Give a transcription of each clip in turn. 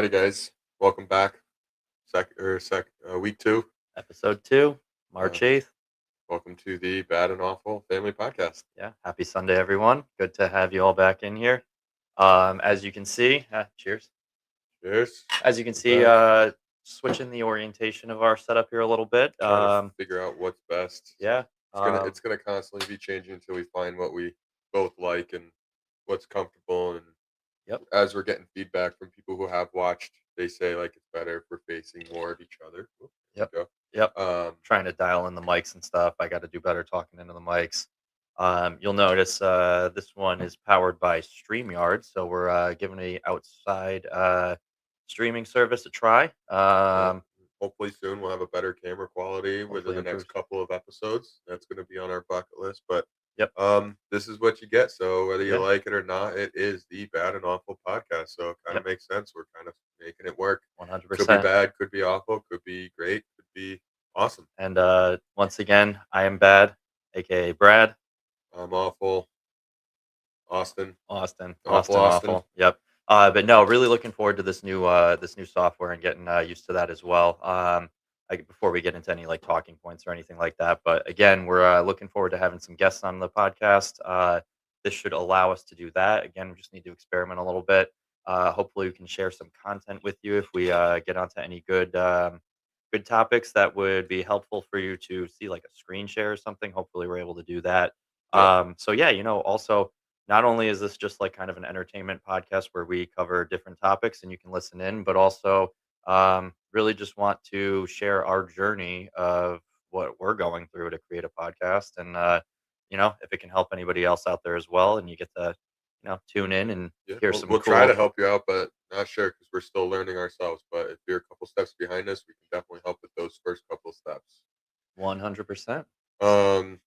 Alrighty, guys. Welcome back. Week two. Episode 2, Uh, March 8th. Welcome to the Bad and Awful Family Podcast. Yeah, happy Sunday, everyone. Good to have you all back in here. As you can see, cheers. Cheers. As you can We're see, back. switching the orientation of our setup here a little bit. Trying to figure out what's best. Yeah. It's gonna constantly be changing until we find what we both like and what's comfortable. And Yep. as we're getting feedback from people who have watched, they say like it's better if we're facing more of each other. Oop, there Yep. we Yep. go. Trying to dial in the mics and stuff. I got to do better talking into the mics. You'll notice this one is powered by StreamYard, so we're giving a outside streaming service a try. Yeah. Hopefully soon we'll have a better camera quality within Hopefully the next improved. couple of episodes. That's going to be on our bucket list. But Yep. this is what you get. So whether you Yeah. like it or not, it is the Bad and Awful podcast. So it kind of Yep. makes sense. We're kind of making it work. Could be 100%. bad, could be awful, could be great, could be awesome. And once again, I am bad, aka Brad. I'm awful, Austin, Austin, awful Austin, Austin. awful. Yep. But no, really looking forward to this new software and getting used to that as well. Before we get into any like talking points or anything like that, but again, we're looking forward to having some guests on the podcast. This should allow us to do that. Again, we just need to experiment a little bit. Hopefully, we can share some content with you if we get onto any good topics that would be helpful for you to see, like a screen share or something. Hopefully, we're able to do that. Yeah, So yeah, also not only is this just like kind of an entertainment podcast where we cover different topics and you can listen in, but also really just want to share our journey of what we're going through to create a podcast. And, if it can help anybody else out there as well, and you get to, tune in and yeah. hear We'll, some we'll try to cool help you out, but not sure because we're still learning ourselves. But if you're a couple steps behind us, we can definitely help with those first couple steps. 100%. Um,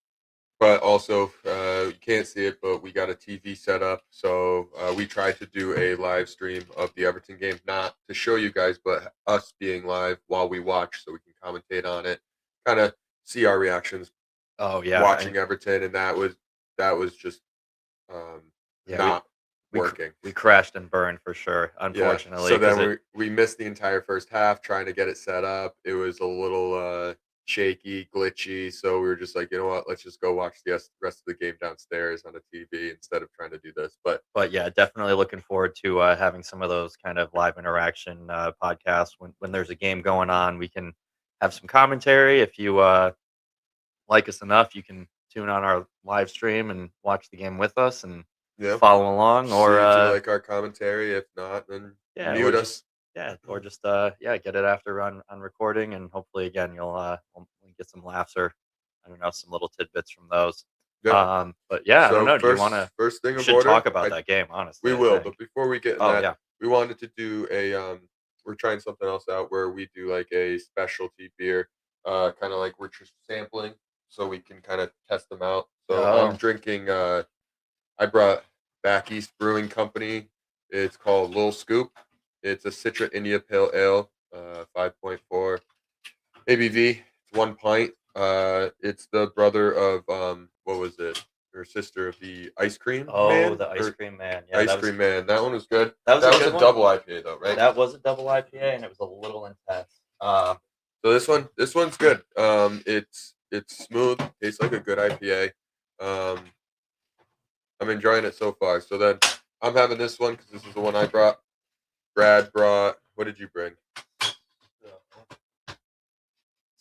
But also, you can't see it, but we got a TV set up. So we tried to do a live stream of the Everton game, not to show you guys, but us being live while we watch, so we can commentate on it, kind of see our reactions Oh, yeah. watching Everton, and that was just Yeah, not we, cr- working. we crashed and burned for sure, Yeah. unfortunately, So because then we missed the entire first half trying to get it set up. It was a little shaky, glitchy. So we were just like, you know what? Let's just go watch the rest of the game downstairs on a TV instead of trying to do this. But yeah, definitely looking forward to having some of those kind of live interaction podcasts when there's a game going on. We can have some commentary. If you like us enough, you can tune on our live stream and watch the game with us and yeah, follow along, see or if you like our commentary. If not, then yeah, mute us. or just yeah, get it after on recording, and hopefully again we'll get some laughs or I don't know, some little tidbits from those. Yeah. But yeah, I don't So know. Do you want to? first thing We of should order, talk about that game, honestly. we I will. think. But before we get in Oh that, yeah. we wanted to do a we're trying something else out where we do like a specialty beer, kind of like we're just sampling, so we can kind of test them out. So I'm Oh. drinking. I brought Back East Brewing Company. It's called Lil Scoop. It's a Citra India Pale Ale, 5.4 ABV. It's 1 pint. It's the brother of what was it? Or sister of the Ice Cream Oh, Man the ice or cream man. Yeah, Ice Cream Man. That one was good. that was That a was good a one. double IPA though, right? That was a double IPA, and it was a little intense. So this one's good. It's smooth. Tastes like a good IPA. Um, I'm enjoying it so far. So then I'm having this one because this is the one I brought. Brad brought. What did you bring?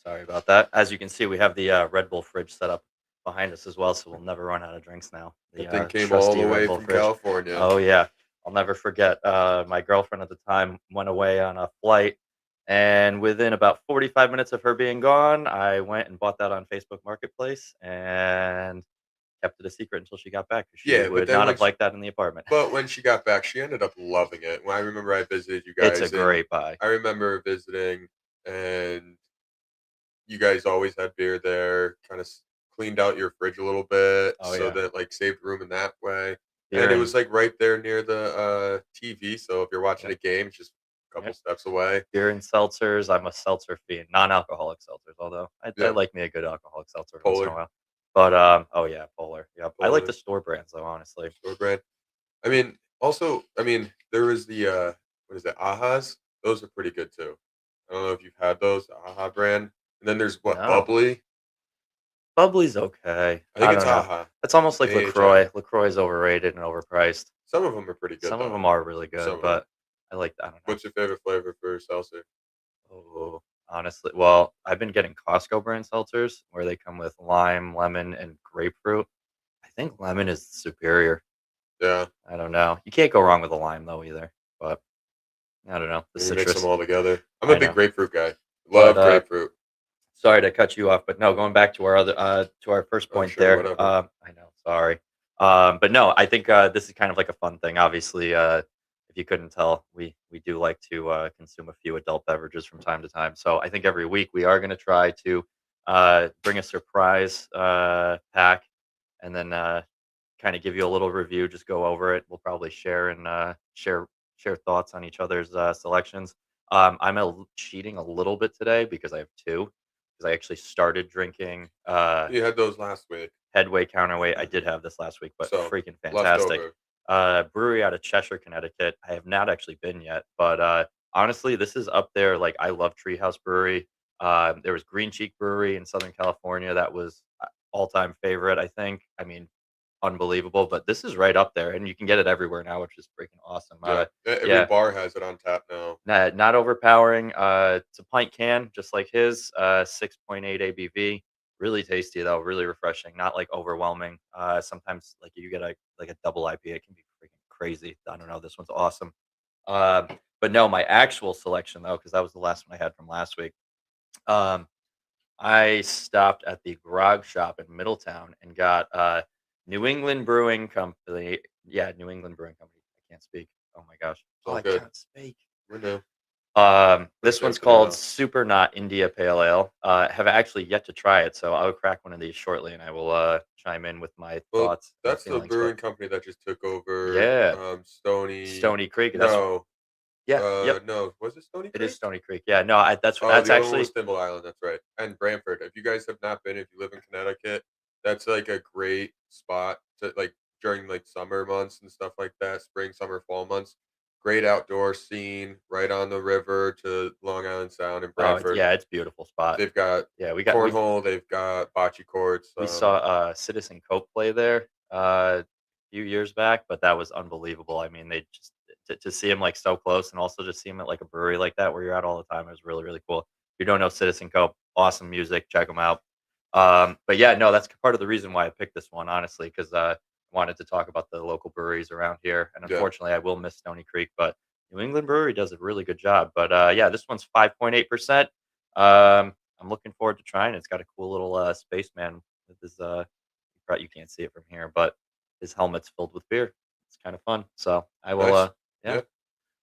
Sorry about that. As you can see, we have the Red Bull fridge set up behind us as well, so we'll never run out of drinks now. The That thing came all trusty the Red way Bull from fridge. California. Oh yeah, I'll never forget. My girlfriend at the time went away on a flight, and within about 45 minutes of her being gone, I went and bought that on Facebook Marketplace and kept it a secret until she got back. 'Cause she Yeah, but would then not when have liked that in the apartment. but when she got back, she ended up loving it. When I remember I visited you It's a guys, and great buy. I remember visiting, and you guys always had beer there. Kind of cleaned out your fridge a little bit, Oh so yeah, that like saved room in that way. beer And it and was like right there near the TV. So if you're watching yep, a game, it's just a couple yep. steps away. Beer and seltzers. I'm a seltzer fiend, non-alcoholic seltzers. Although I Yeah, like me a good alcoholic seltzer once in a Polar, while. But oh yeah, Polar. Yep. I like Polar the store brands though, honestly. store brand. I mean, also, I mean, there was the what is it, Aha's? Those are pretty good too. I don't know if you've had those, the AHA brand. And then there's what, No. Bubbly? Bubbly's okay. I think I it's don't know. AHA. It's almost like AHA. LaCroix. LaCroix is overrated and overpriced. Some of them are pretty good Some of though. them are really Some good, of them. but I don't know. What's your favorite flavor for seltzer? Oh, honestly, well, I've been getting Costco brand seltzers where they come with lime, lemon, and grapefruit. I think lemon is superior. Yeah, I don't know. You can't go wrong with a lime though either. But I don't know. The maybe mix them citrus. all together. I'm a I big know. grapefruit guy. But Love grapefruit. sorry to cut you off, but no, going back to our other to our first Oh, point sure, there. whatever. I know, sorry. But no, I think this is kind of like a fun thing. Obviously, if you couldn't tell, we do like to consume a few adult beverages from time to time. So I think every week we are going to try to bring a surprise pack, and then kind of give you a little review. Just go over it. We'll probably share and share thoughts on each other's selections. Cheating a little bit today because I have two. Because I actually started drinking You had those last week, Headway Counterweight. I did have this last week, but so freaking fantastic. leftover. Brewery out of Cheshire, Connecticut. I have not actually been yet, but honestly, this is up there. Like I love Treehouse Brewery. There was Green Cheek Brewery in Southern California that was all time favorite. I think. I mean, unbelievable. But this is right up there, and you can get it everywhere now, which is freaking awesome. Yeah, every Yeah, bar has it on tap now. not overpowering. It's a pint can, just like his. 6.8 ABV. Really tasty though. Really refreshing. Not like overwhelming. Sometimes like you get a double IPA, it can be freaking crazy. I don't know. This one's awesome. Um, but no, my actual selection though, because that was the last one I had from last week. Um, I stopped at the Grog Shop in Middletown and got New England Brewing Company. Yeah, New England Brewing Company. I can't speak. Oh my gosh. It's Oh, all I good. can't speak. We know. This We're one's simple called enough. Super Not India Pale Ale. Have actually yet to try it, so I'll crack one of these shortly, and I will chime in with my Well, thoughts and that's the feelings. But brewing company that just took over yeah, Stony. Stony Creek. That's No, yeah, yep. no. Was it Stony It is Creek? Stony Creek. Yeah, no, Oh, that's the other one was actually Thimble Island. That's right. And Brantford. If you guys have not been, if you live in Connecticut, that's like a great spot to like during like summer months and stuff like that, spring, summer, fall months. Great outdoor scene right on the river to Long Island Sound in Brantford. yeah, it's a beautiful spot. They've got Yeah, cornhole. They've got bocce courts. we saw Citizen Cope play there a few years back, but that was unbelievable. I mean, they just to see him like so close, and also just see him at like a brewery like that where you're at all the time. It was really really cool. If you don't know Citizen Cope, awesome music. Check them out. But yeah, no, that's part of the reason why I picked this one, honestly, because I wanted to talk about the local breweries around here. And Yeah, unfortunately, I will miss Stony Creek, but New England Brewery does a really good job. But yeah, this one's 5.8%. I'm looking forward to trying it. It's got a cool little spaceman with his you can't see it from here, but his helmet's filled with beer. It's kind of fun. So I will nice. yeah, Yeah.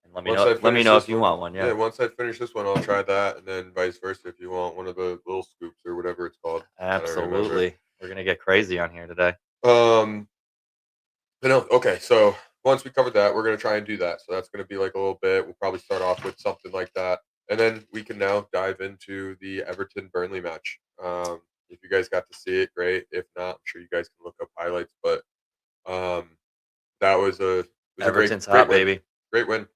and Once I let me finish know if this you one, want one. yeah. Yeah. Once I finish this one, I'll try that, and then vice versa if you want one of the little scoops or whatever it's called. I don't remember. Absolutely. We're gonna get crazy on here today. Um, but no, okay. So once we covered that, we're gonna try and do that. So that's gonna be like a little bit. We'll probably start off with something like that, and then we can now dive into the Everton Burnley match. If you guys got to see it, great. If not, I'm sure you guys can look up highlights. But um, that was a great Everton's hot, baby. great win,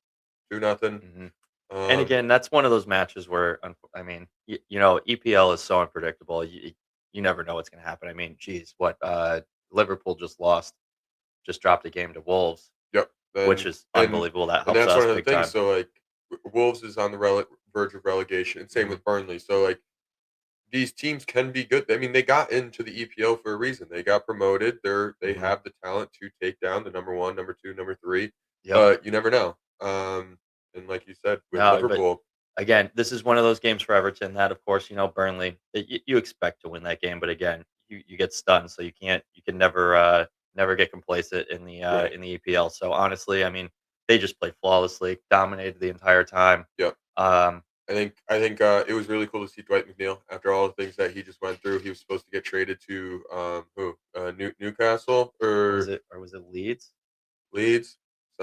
2-0. Mhm. And Um, again, that's one of those matches where, I mean, you know, EPL is so unpredictable. You never know what's going to happen. I mean, geez, what Liverpool just dropped a game to Wolves, yep. which is unbelievable. That And helps that's us one of the big things. time. So like Wolves is on the verge of relegation, and same Mhm. with Burnley. So like these teams can be good. I mean, they got into the EPL for a reason. They got promoted. They Mhm. have the talent to take down the number one, number two, number three. Yep. But you never know. And like you said with No, but Liverpool, again, this is one of those games for Everton that, of course, you know, Burnley, you expect to win that game, but again, you get stunned, so you can never never get complacent right? in the EPL. So honestly, I mean, they just played flawlessly, dominated the entire time. Yep. Um, I think it was really cool to see Dwight McNeil after all the things that he just went through. He was supposed to get traded to Newcastle or was it Leeds? Leeds,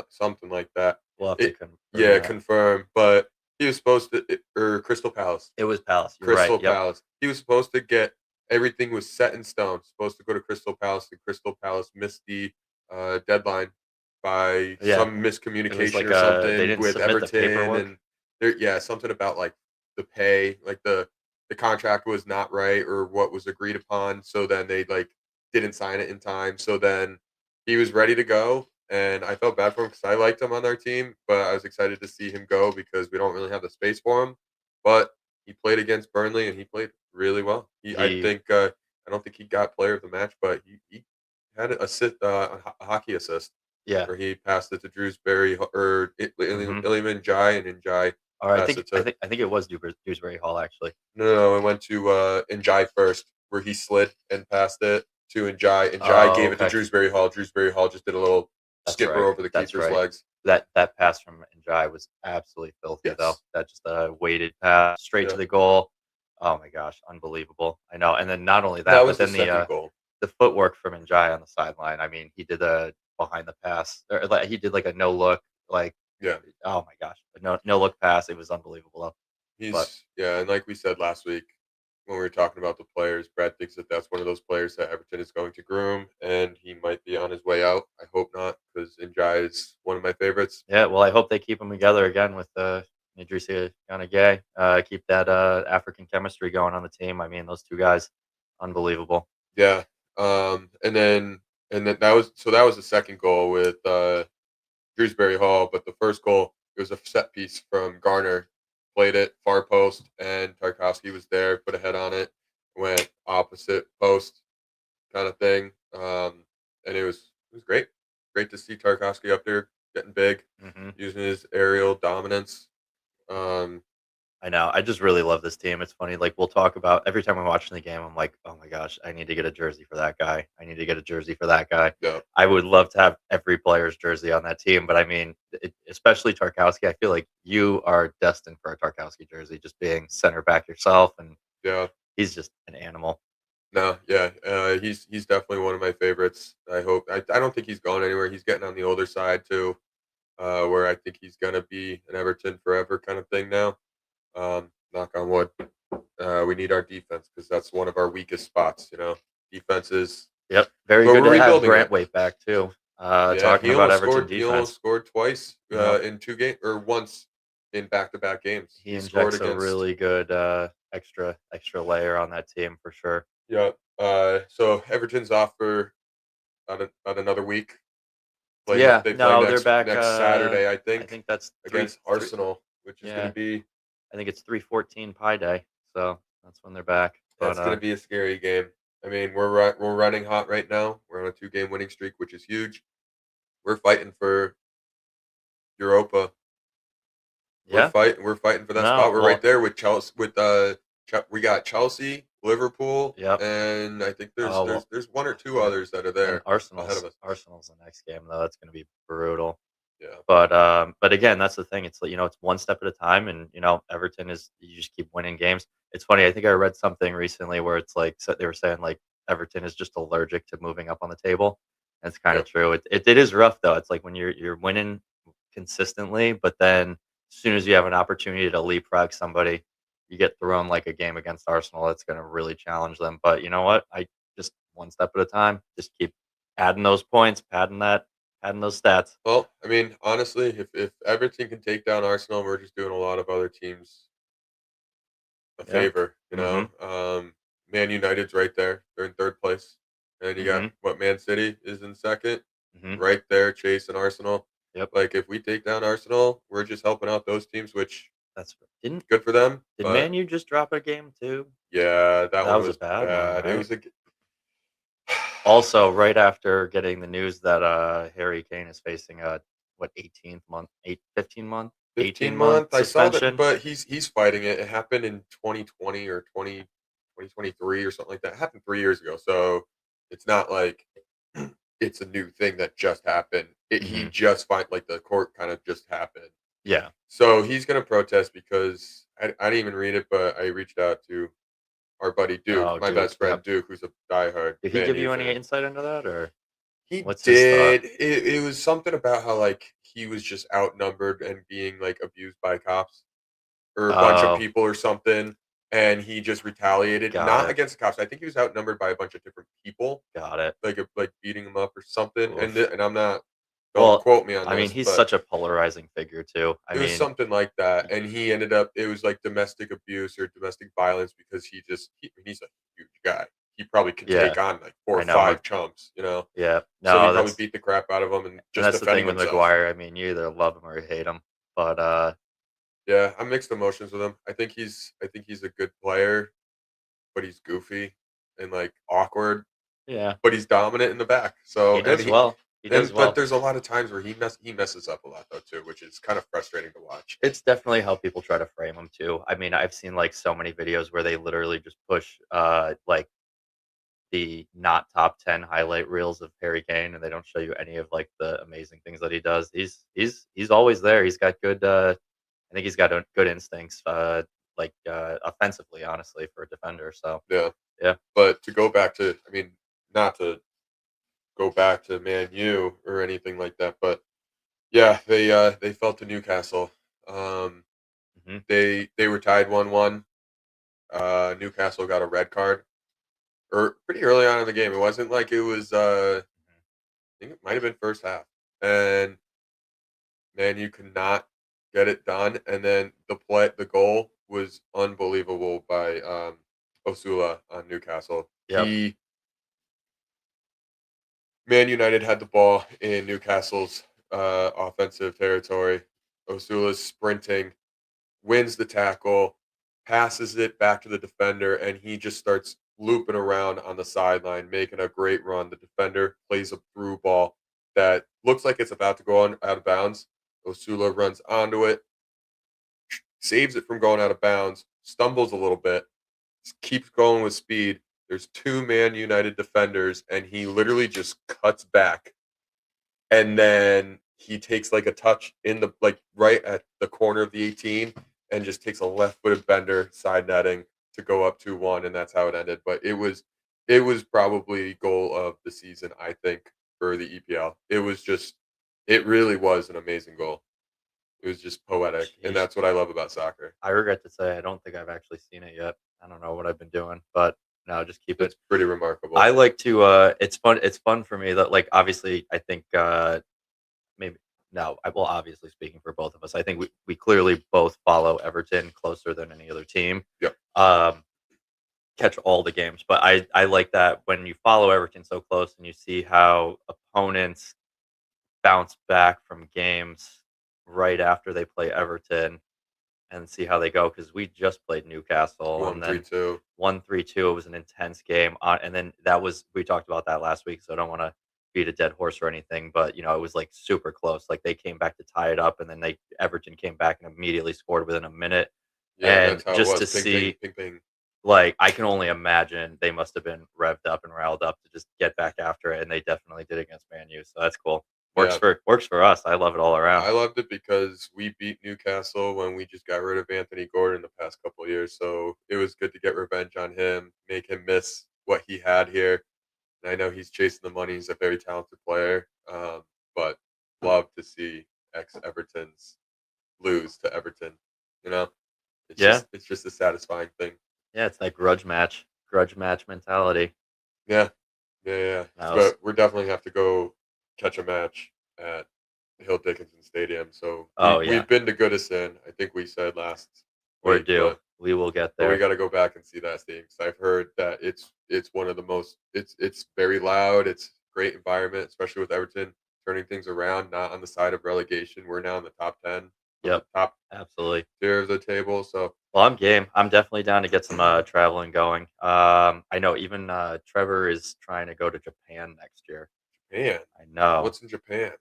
something like that. We'll have to It confirm Yeah, that. confirmed. But he was supposed to or Crystal Palace. It was Palace. You're right. Crystal Yep. Palace. He was supposed to get everything was set in stone. Supposed to go to Crystal Palace, and Crystal Palace missed the deadline by Yeah. some It was miscommunication like or they something didn't with submit the Everton, paperwork. and yeah, something about like the pay, like the contract was not right or what was agreed upon. So then they like didn't sign it in time. So then he was ready to go, and I felt bad for him because I liked him on our team, but I was excited to see him go because we don't really have the space for him. But he played against Burnley and he played really well. I He think I don't think he got player of the match, but he had a assist, a hockey assist yeah. where he passed it to Drewsbury or Mhm. Iliman Jai, and then Jai Or I passed think it I to think I think it was Dewsbury Hall actually. no, it went to Njai first, where he slid and passed it to Njai. Njai Oh, gave it to okay. Drewsbury Hall. Drewsbury Hall just did a little That's skipper right. over the That's keeper's right. legs. That pass from Njai was absolutely filthy though. Yes. That just weighted pass straight to Yeah. the goal. Oh my gosh, unbelievable. I know. And then not only That that, but was the then second goal. the footwork from Njai on the sideline. I mean, he did a behind the pass, or like he did like a no look, like Yeah. oh my gosh, a no look pass. It was unbelievable though. But Yeah, and like we said last week when we were talking about the players, Brad thinks that that's one of those players that Everton is going to groom, and he might be on his way out. I hope not, because Njai is one of my favorites. yeah, well, I hope they keep them together again with Idrissa Gana Gueye. Keep that African chemistry going on the team. I mean, those two guys, unbelievable. Yeah. And then that was the second goal with Shrewsbury Hall, but the first goal, it was a set piece from Garner, played it far post, and Tarkovsky was there, put a head on it, went opposite post kind of thing, and it was great, great to see Tarkovsky up there getting big, Hmm. using his aerial dominance. Um, I know. I just really love this team. It's funny. Like we'll talk about every time I'm watching the game. I'm like, oh my gosh, I need to get a jersey for that guy. I need to get a jersey for that guy. yeah, I would love to have every player's jersey on that team, but I mean, especially Tarkowski. I feel like you are destined for a Tarkowski jersey, just being center back yourself, and yeah, he's just an animal. no, yeah, he's definitely one of my favorites. I don't think he's going anywhere. He's getting on the older side too, where I think he's gonna be an Everton forever kind of thing now. Knock on wood. We need our defense because that's one of our weakest spots. Defenses. Yep, very But good we're to have rebuilding it. Grant back too. Yeah, Talking about Everton He almost defense. scored twice Yep, in 2 games or once in back-to-back games. he He scored injects a against. really good extra layer on that team for sure. Yeah. So Everton's off for about another week. Yeah, They play no, they're next back. next Saturday, I I think, think that's against three. Arsenal, which is going Yeah, to be I think it's 3/14 Pi Day, so that's when they're back. But that's going to be a scary game. I mean, we're running hot right now. We're on a 2-game winning streak, which is huge. We're fighting for Europa. yeah, We're fighting for that no, spot. We're right well, there with Chelsea. We got Chelsea, Liverpool, yep. and I think there's Oh there's well, there's one or two yeah. others that are And there ahead of us. Arsenal's the next game though. That's going to be brutal. Yeah, But again, that's the thing. It's like it's one step at a time, and Everton is you just keep winning games. It's funny. I think I read something recently where it's like they were saying like Everton is just allergic to moving up on the table. And it's kind yeah. of true. It is rough though. It's like when you're winning consistently, but then as soon as you have an opportunity to leapfrog somebody, you get thrown like a game against Arsenal. That's going to really challenge them. But you know what? I just one step at a time. Just keep adding those points, padding those stats. Well, I mean, honestly, if Everton can take down Arsenal, we're just doing a lot of other teams a Yeah. favor. Mhm. Man United's right there; they're in third place, and you got Mhm. what Man City is in second, Mhm. right there, chasing Arsenal. Yep. Like if we take down Arsenal, we're just helping out those teams, which That's didn't good for them. did But Man U just drop a game too? yeah, that That one was a was bad one, bad. It right? was a Also, right after getting the news that Harry Kane is facing a what 18th month, 15 month, 15 18-month month. I saw that, suspension. but he's fighting it. It happened in 2020 or 2023 or something like that. It happened 3 years ago, so it's not like it's a new thing that just happened. He Mhm. just find like the court kind of just happened. Yeah. So he's gonna protest because I didn't even read it, but I reached out to our buddy Duke, Oh, my Duke. best friend Yep. Duke, who's a diehard Did he Man give U you any fan. insight into that, or He what's his thought? did. It was something about how like he was just outnumbered and being like abused by cops or a bunch of Oh, people or something, and he just retaliated. got Not it. against the cops. I think he was outnumbered by a bunch of different people, Got it. like beating him up or something. Oof. And I'm not. Don't Well, quote me on I mean, this, he's but such a polarizing figure too. I it was mean, something like that, and he ended up. It was like domestic abuse or domestic violence because he's a huge guy. He probably could yeah, take on like four or I know. five chumps, you know. Yeah, So he no, probably beat the crap out of him and just that's the thing defending with himself. McGuire. I mean, you either love him or you hate him. But Yeah, I'm mixed emotions with him. I think he's a good player, but he's goofy and like awkward, yeah, but he's dominant in the back. So he and does he well. He does and but well. there's a lot of times where he messes up a lot though too, which is kind of frustrating to watch. It's definitely how people try to frame him too. I mean, I've seen like so many videos where they literally just push like the not top 10 highlight reels of Harry Kane and they don't show you any of like the amazing things that he does. He's always there. He's got good I think he's got good instincts offensively honestly for a defender. So, Yeah. yeah. But to go back to, I mean, not to go back to Man U or anything like that, but yeah, they fell to Newcastle. Um, Mhm. they were tied 1-1. Newcastle got a red card or pretty early on in the game. It wasn't like it was. I think it might have been first half, and Man U could not get it done. And then the goal was unbelievable by Osula on Newcastle. Yep. Man United had the ball in Newcastle's offensive territory. Osula's sprinting, wins the tackle, passes it back to the defender, and he just starts looping around on the sideline, making a great run. The defender plays a through ball that looks like it's about to go out of bounds. Osula runs onto it, saves it from going out of bounds, stumbles a little bit, keeps going with speed. There's two Man United defenders, and he literally just cuts back and then he takes like a touch in the like right at the corner of the 18 and just takes a left-footed bender side netting to go up 2-1 and that's how it ended. But it was probably goal of the season, I think, for the EPL. It really was an amazing goal. It was just poetic, and Sheesh. that's what I love about soccer. I regret to say I don't think I've actually seen it yet. I don't know what I've been doing, but no, just keep it. It's pretty remarkable. I like to it's fun for me that like obviously I think maybe no, I well obviously speaking for both of us. I think we clearly both follow Everton closer than any other team. Yep. Um catch all the games, but I like that when you follow Everton so close and you see how opponents bounce back from games right after they play Everton and see how they go because we just played Newcastle One and three then two. 1-3-2. It was an intense game, and then we talked about that last week, so I don't want to beat a dead horse or anything, but it was like super close. Like they came back to tie it up, and then they Everton came back and immediately scored within a minute. Yeah, and And that's how it just to was. Ping ping see, ping ping. like, I can only imagine they must have been revved up and riled up to just get back after it, and they definitely did against Man U. So that's cool. Yeah. Works for us. I love it all around. I loved it because we beat Newcastle when we just got rid of Anthony Gordon the past couple of years. So it was good to get revenge on him, make him miss what he had here. And I know he's chasing the money. He's a very talented player, but love to see ex Everton's lose to Everton. You know, Yeah, it's just a satisfying thing. yeah. It's that grudge match mentality. Yeah, yeah, yeah. That was, But we're definitely have to go catch a match at Hill Dickinson Stadium. So oh yeah, we've been to Goodison. I think we said last we're week, due. but We will get we there. got to go back and see that stadium because I've heard that it's one of the most it's very loud. It's great environment, especially with Everton turning things around, not on the side of relegation. We're now in the top 10 of the Yep, top absolutely. tier of the table. So Well, I'm game. I'm definitely down to get some traveling going. I know even Trevor is trying to go to Japan next year. man, I know what's in Japan?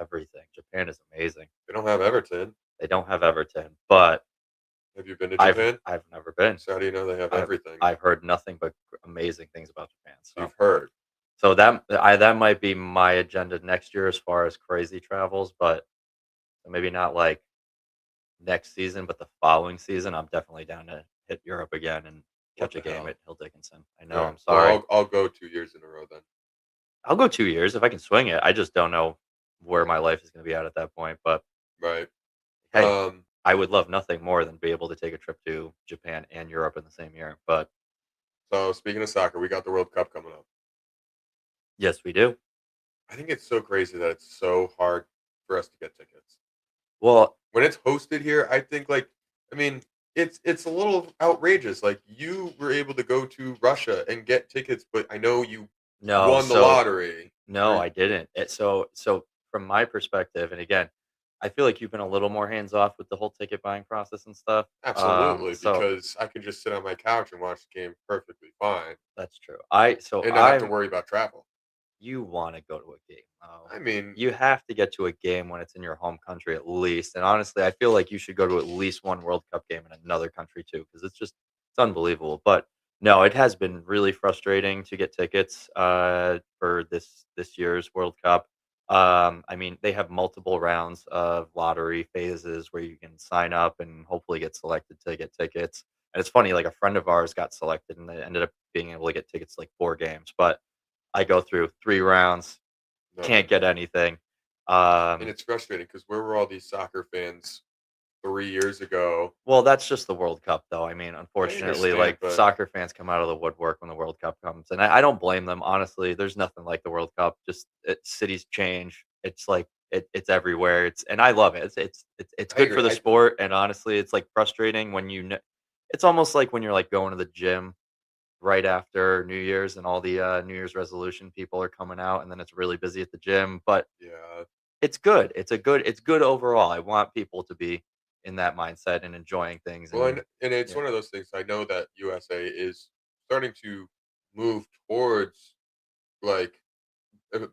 everything. Japan is amazing. They don't have Everton. They don't have Everton, but Have you been to Japan? I've never been. So how do you know they have I've everything? I've heard nothing but amazing things about Japan. So You've heard. that might be my agenda next year as far as crazy travels, but maybe not like next season, but the following season, I'm definitely down to hit Europe again and What catch the a game hell? at Hill Dickinson. I know. Yeah. I'm Well, sorry. I'll go 2 years in a row then. I'll go 2 years if I can swing it. I just don't know where my life is going to be at that point. But Right. hey, Um. I would love nothing more than be able to take a trip to Japan and Europe in the same year. But So speaking of soccer, we got the World Cup coming up. yes, we do. I think it's so crazy that it's so hard for us to get tickets. Well, When it's hosted here, I think like I mean, it's a little outrageous. Like you were able to go to Russia and get tickets, but I know you no, won the so lottery. no, Or I didn't. So from my perspective, and again, I feel like you've been a little more hands off with the whole ticket buying process and stuff. absolutely, So because I can just sit on my couch and watch the game perfectly fine that's true. So and not have to I'm worry about travel. You want to go to a game. Oh, I mean, you have to get to a game when it's in your home country at least. And honestly, I feel like you should go to at least one World Cup game in another country too, because it's unbelievable. But no, it has been really frustrating to get tickets for this year's World Cup. I mean, they have multiple rounds of lottery phases where you can sign up and hopefully get selected to get tickets. And it's funny, like a friend of ours got selected and they ended up being able to get tickets to, like 4 games. But I go through 3 rounds, nothing. can't get anything. And Um, it's frustrating because where were all these soccer fans 3 years ago? well, that's just the World Cup, though. I mean, I unfortunately, understand, like, but soccer fans come out of the woodwork when the World Cup comes, and I don't blame them, honestly. There's nothing like the World Cup. Just cities change. It's like it's everywhere. And I love it. It's I good agree. for the sport, and honestly, it's like frustrating when it's almost like when you're like going to the gym right after New Year's and all the New Year's resolution people are coming out, and then it's really busy at the gym. But Yeah. it's good. It's good overall. I want people to be in that mindset and enjoying things Well, and and it's yeah. one of those things. I know that USA is starting to move towards like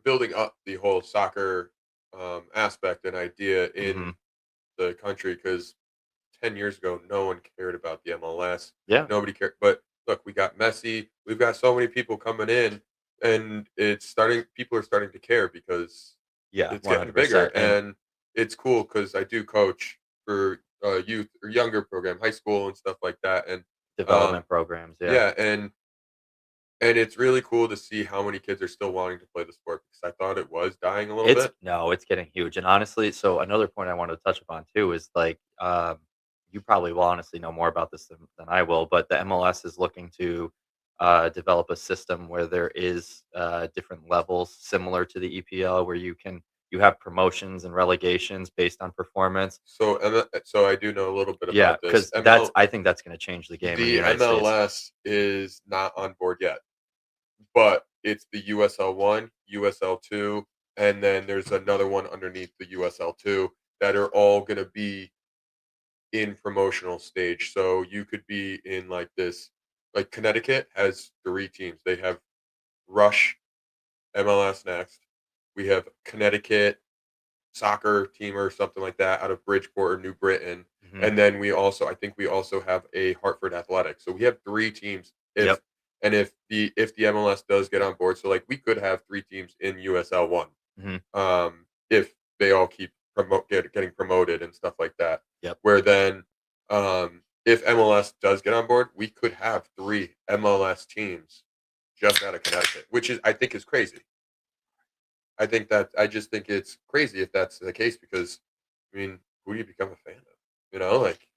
building up the whole soccer aspect and idea Mhm. in the country because 10 years ago, no one cared about the MLS. Yeah. Nobody cared. But look, we got Messi. We've got so many people coming in, and it's starting. People are starting to care because Yeah, it's getting bigger, 100%, and and it's cool because I do coach for youth or younger program, high school and stuff like that, and um, development programs, yeah. yeah, and it's really cool to see how many kids are still wanting to play the sport because I thought it was dying a little It's bit. no, it's getting huge, and honestly, so another point I wanted to touch upon too is, like, you probably will honestly know more about this than I will, but the MLS is looking to, develop a system where there is, different levels similar to the EPL where you have promotions and relegations based on performance. So, so I do know a little bit Yeah, about this. because I think that's gonna change the game in the The United States. MLS is not on board yet, but it's the USL one, USL two, and then there's another one underneath the USL two that are all going to be in promotional stage. So you could be in like this, like Connecticut has 3 teams. They have Rush, MLS Next. We have Connecticut soccer team or something like that out of Bridgeport or New Britain. Mhm. And then I think we also have a Hartford Athletic. So we have 3 teams. Yep. If the MLS does get on board, so like we could have 3 teams in USL one, Mhm. if they all keep getting promoted and stuff like that. Yep. Where then, if MLS does get on board, we could have 3 MLS teams just out of Connecticut, which is I think is crazy. I just think it's crazy if that's the case because I mean, who do you become a fan of? Like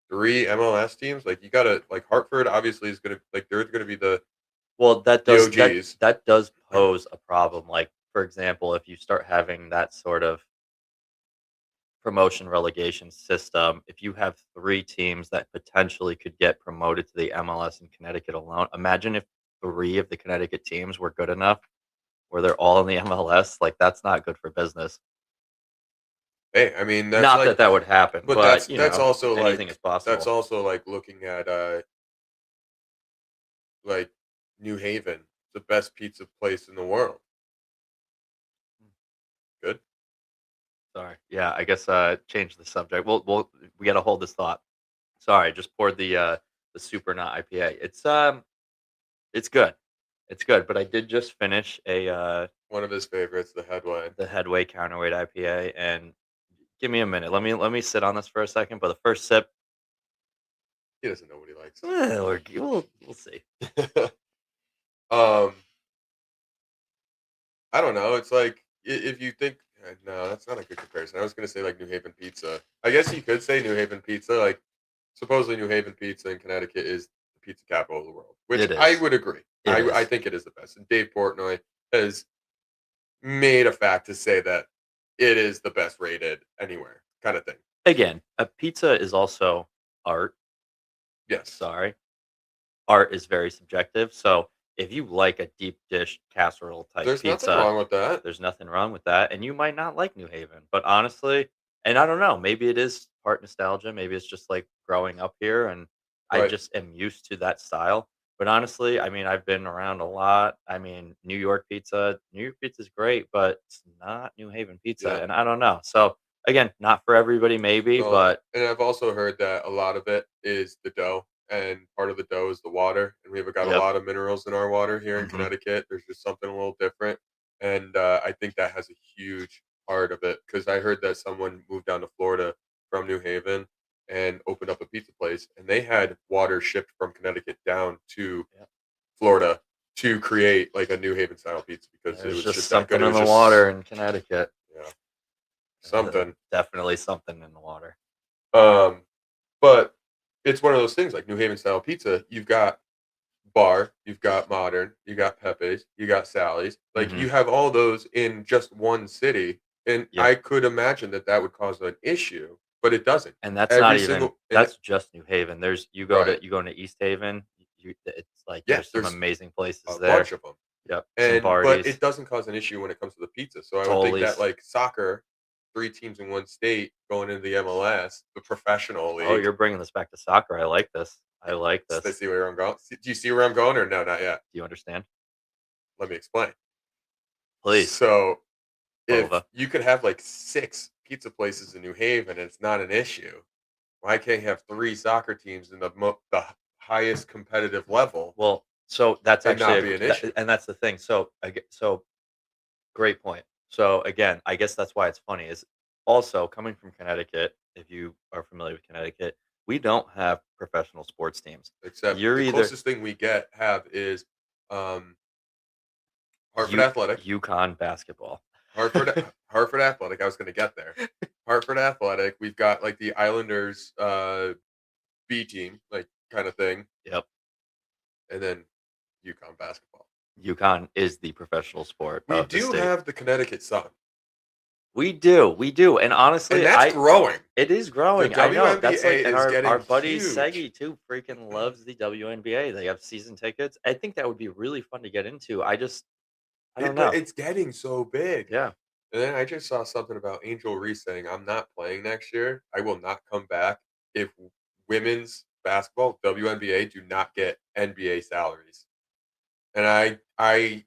3 MLS teams. Like you gotta like Hartford obviously is gonna like they're gonna be Well, the OGs. that does pose a problem, like, for example, if you start having that sort of promotion relegation system, if you have 3 teams that potentially could get promoted to the MLS in Connecticut alone, imagine if 3 of the Connecticut teams were good enough where they're all in the MLS, like, that's not good for business. Hey, I mean that's Not like that that would happen, but but, anything is that's possible. also like looking at like New Haven, the best pizza place in the world. Good. Sorry. Yeah, I guess, change the subject. We gotta hold this thought. Sorry, just poured the Super Not IPA. It's good. It's good, but I did just finish One of his favorites, the headway. the Headway Counterweight IPA, and give me a minute. Let me sit on this for a second. But the first sip, He doesn't know what he likes. we'll see. um, I don't know. It's like if you think no, that's not a good comparison. I was gonna say like New Haven pizza. I guess you could say New Haven pizza. Like supposedly New Haven pizza in Connecticut is the pizza capital of the world, which It I is. would agree. It I is. think it is the best. And Dave Portnoy has made a fact to say that it is the best rated anywhere, kind of thing. Again, a pizza is also art. Yes, Sorry. Art is very subjective. So if you like a deep dish casserole type there's nothing pizza, wrong with that. there's nothing wrong with that. And you might not like New Haven. But honestly, and I don't know, maybe it is part nostalgia. Maybe it's just like growing up here and I Right, just am used to that style. But honestly, I mean, I've been around a lot. I mean, New York pizza is great, but it's not New Haven pizza. yeah. And I don't know. So again, not for everybody, maybe, Well, but and I've also heard that a lot of it is the dough, and part of the dough is the water. And we've got a yep. lot of minerals in our water here in Hmm. Connecticut. There's just something a little different, and I think that has a huge part of it because I heard that someone moved down to Florida from New Haven and opened up a pizza place, and they had water shipped from Connecticut down to Yep. Florida to create like a New Haven style pizza because it There's was just just that good. something It in was the just water in Connecticut. yeah, something. Definitely something in the water. Um, but it's one of those things like New Haven style pizza. You've got Bar, you've got Modern, you got Pepe's, you got Sally's. Like Mhm. you have all those in just one city, and Yep. I could imagine that that would cause an issue, but it doesn't. And that's not Every even single and that's just New Haven. There's right, you go into East Haven, it's like yeah, there's some there's amazing places a there. bunch of them. Yep, some And but parties, it doesn't cause an issue when it comes to the pizza. So I would think that Tully's. like soccer, 3 teams in one state going into the MLS, the professional Oh, league. you're bringing this back to soccer. I like this. I like They this. see where I'm going. Do you see where I'm going or no? Not yet. Do you understand? Let me explain. Please, So if Bova. you could have like 6 pizza places in New Haven and it's not an issue, why can't you have 3 soccer teams in the highest competitive level Well, so that's and actually not a be an issue? and that's the thing. So great point. So again, I guess that's why it's funny is also coming from Connecticut, if you are familiar with Connecticut, we don't have professional sports teams. Except You're the either closest thing we get have is um, Hartford you Athletic. UConn basketball. Hartford Hartford Athletic. I was going to get there. Hartford Athletic. We've got like the Islanders B team, like kind of thing, Yep. and then UConn basketball. UConn is the professional sport We of the do state. have the Connecticut Sun, We do. And and honestly, that's I growing. it is The growing. I know. That's like WNBA and is our getting buddy huge. Segi too freaking loves the WNBA. They have season tickets. I think that would be really fun to get into. I don't But know. it's getting so big. Yeah. And then I just saw something about Angel Reese saying, "I'm not playing next year. I will not come back if women's basketball WNBA do not get NBA salaries." And I